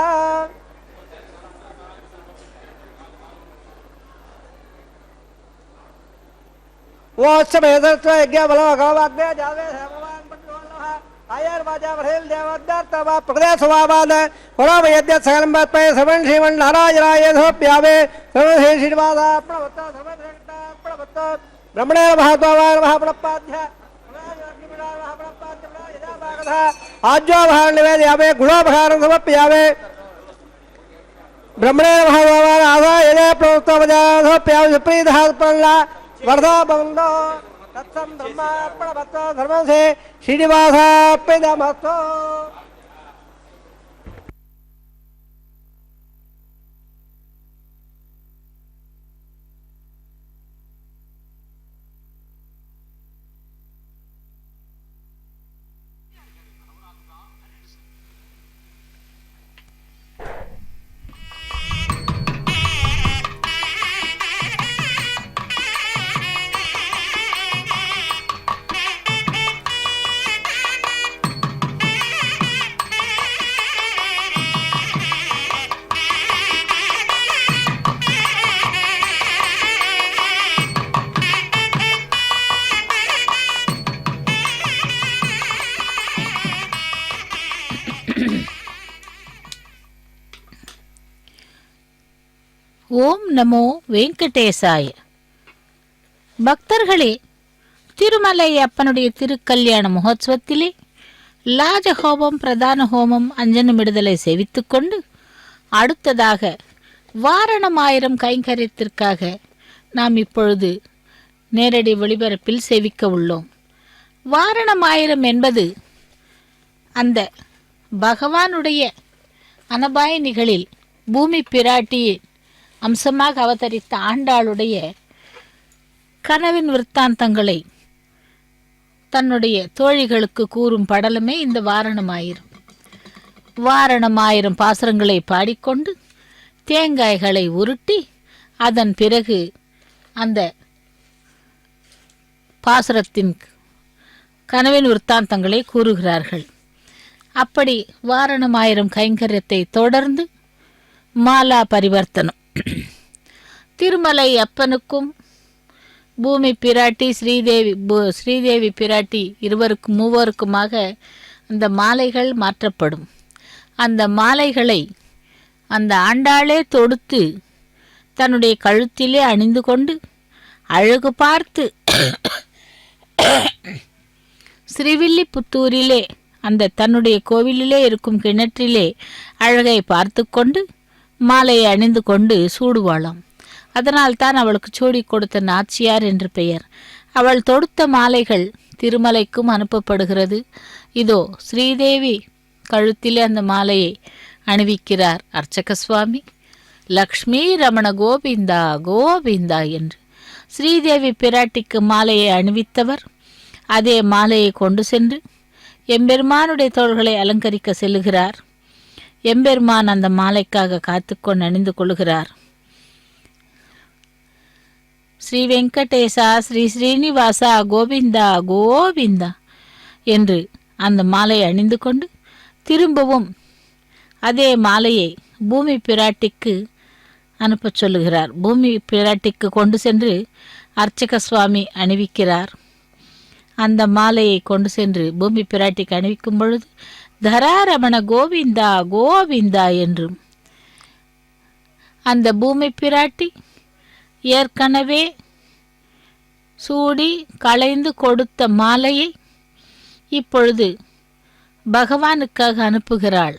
वोत्सवेदत्व यज्ञबलो गौवाग्ने जावे हेमवान् पट्टुवल्लभः आयर्वाजा वरेल देवद्दार्तवा प्रदेशवावाद पुरोवयद्य सकलम्बत्पय श्रवण श्रीमन् नारायणाय धोप्यावे श्रवण श्री श्रीनिवासा प्रणवत्त धर्मधृष्टा प्रणवत्त ब्रह्मणे महात्मावान् महाप्रणपाध्य आज्योपहार निवेदयावे गुणोपहारं समर्पयावे ब्रह्मणे महात्मावान् आधा यदे प्रणवत्तवजाधोप्यावे सुप्रीतः वर्धा बंदो तत्सम ब्रह्मार्पणवत्तो धर्म से श्रीनिवासार्पणमस्तु ஓம் நமோ வெங்கடேசாய. பக்தர்களே, திருமலை அப்பனுடைய திருக்கல்யாண மகோத்சவத்திலே லாஜஹோமம், பிரதான ஹோமம், அஞ்சனமிடுதலை சேவித்துக்கொண்டு அடுத்ததாக வாரணமாயிரம் கைங்கரியத்திற்காக நாம் இப்பொழுது நேரடி ஒளிபரப்பில் சேவிக்க உள்ளோம். வாரணமாயிரம் என்பது அந்த பகவானுடைய அனபாயணிகளில் பூமி பிராட்டியின் அம்சமாக அவதரித்த ஆண்டாளுடைய கனவின் விற்த்தாந்தங்களை தன்னுடைய தோழிகளுக்கு கூறும் படலமே இந்த வாரணமாயிரம். வாரணமாயிரம் பாசுரங்களை பாடிக்கொண்டு தேங்காய்களை உருட்டி அதன் பிறகு அந்த பாசுரத்தின் கனவின் விற்த்தாந்தங்களை கூறுகிறார்கள். அப்படி வாரணமாயிரம் கைங்கரியத்தை தொடர்ந்து மாலா பரிவர்த்தனம். திருமலை அப்பனுக்கும் பூமி பிராட்டி ஸ்ரீதேவி பிராட்டி மூவருக்குமாக அந்த மாலைகள் மாற்றப்படும். அந்த மாலைகளை அந்த ஆண்டாளே தொடுத்து தன்னுடைய கழுத்திலே அணிந்து கொண்டு அழகு பார்த்து ஸ்ரீவில்லிபுத்தூரிலே அந்த தன்னுடைய கோவிலிலே இருக்கும் கிணற்றிலே அழகை பார்த்து கொண்டு மாலையை அணிந்து கொண்டு சூடுவாளாம். அதனால் தான் அவளுக்கு சூடி கொடுத்த நாச்சியார் என்று பெயர். அவள் தொடுத்த மாலைகள் திருமலைக்கும் அனுப்பப்படுகிறது. இதோ ஸ்ரீதேவி கழுத்திலே அந்த மாலையை அணிவிக்கிறார் அர்ச்சக சுவாமி. லக்ஷ்மி ரமண கோவிந்தா கோவிந்தா என்று ஸ்ரீதேவி பிராட்டிக்கு மாலையை அணிவித்தவர் அதே மாலையை கொண்டு சென்று எம்பெருமானுடைய தோள்களை அலங்கரிக்க செல்லுகிறார். எம்பெருமான் அந்த மாலைக்காக காத்துக்கொண்டு அணிந்து கொள்கிறார். ஸ்ரீ வெங்கடேசா, ஸ்ரீ ஸ்ரீனிவாசா, கோவிந்தா கோவிந்தா என்று அந்த மாலையை அணிந்து கொண்டு திரும்பவும் அதே மாலையை பூமி பிராட்டிக்கு அனுப்ப சொல்லுகிறார். பூமி பிராட்டிக்கு கொண்டு சென்று அர்ச்சக சுவாமி அணிவிக்கிறார். அந்த மாலையை கொண்டு சென்று பூமி பிராட்டிக்கு அணிவிக்கும் பொழுது தராரமண கோவிந்தா கோவிந்தா என்றும் அந்த பூமி பிராட்டி ஏற்கனவே சூடி களைந்து கொடுத்த மாலையை இப்பொழுது பகவானுக்காக அனுப்புகிறாள்.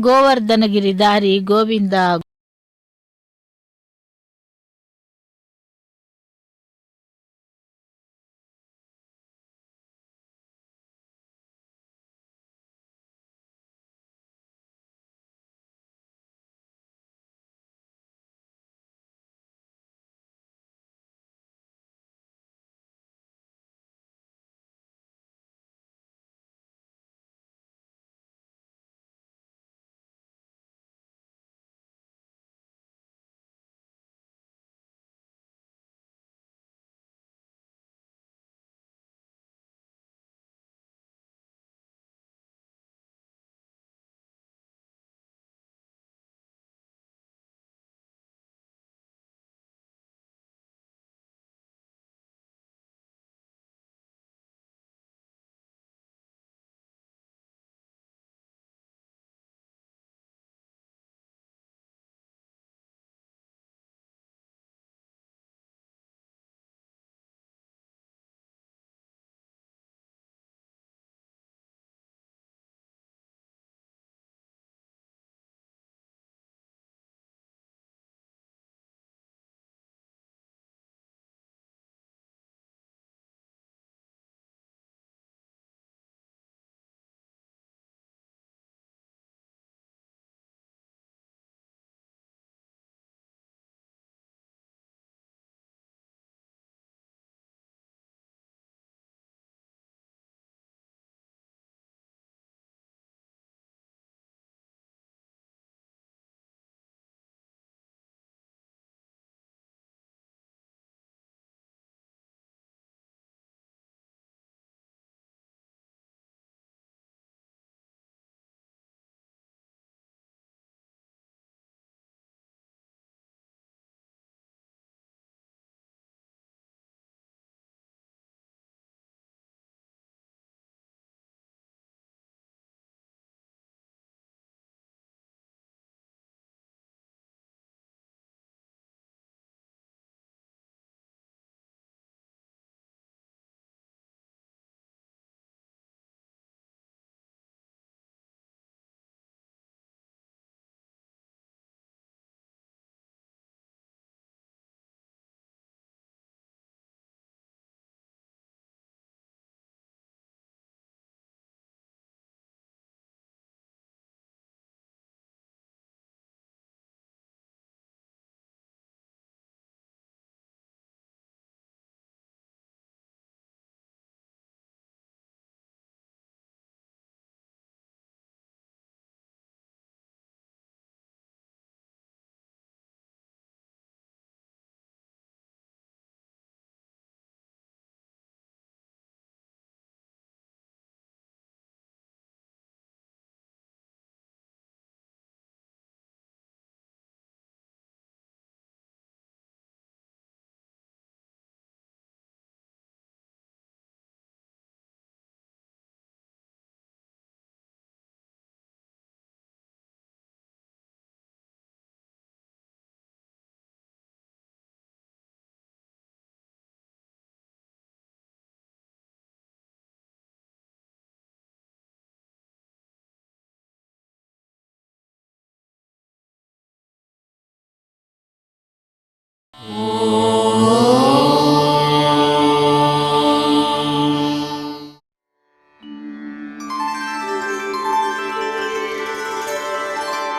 கோவர்தனகிரிதாரி கோவிந்தா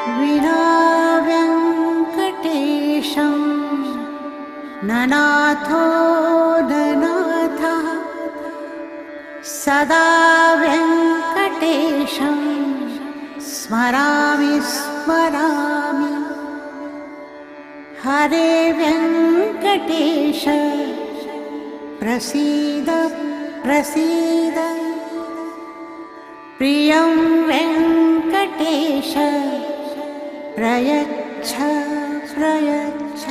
विना वेङ्कटेशं ननाथो ननाथः सदा वेङ्कटेशं स्मरामि स्मरामि हरे वेङ्कटेश प्रसीद प्रसीद प्रियं वेङ्कटेश प्रयच्छ प्रयच्छ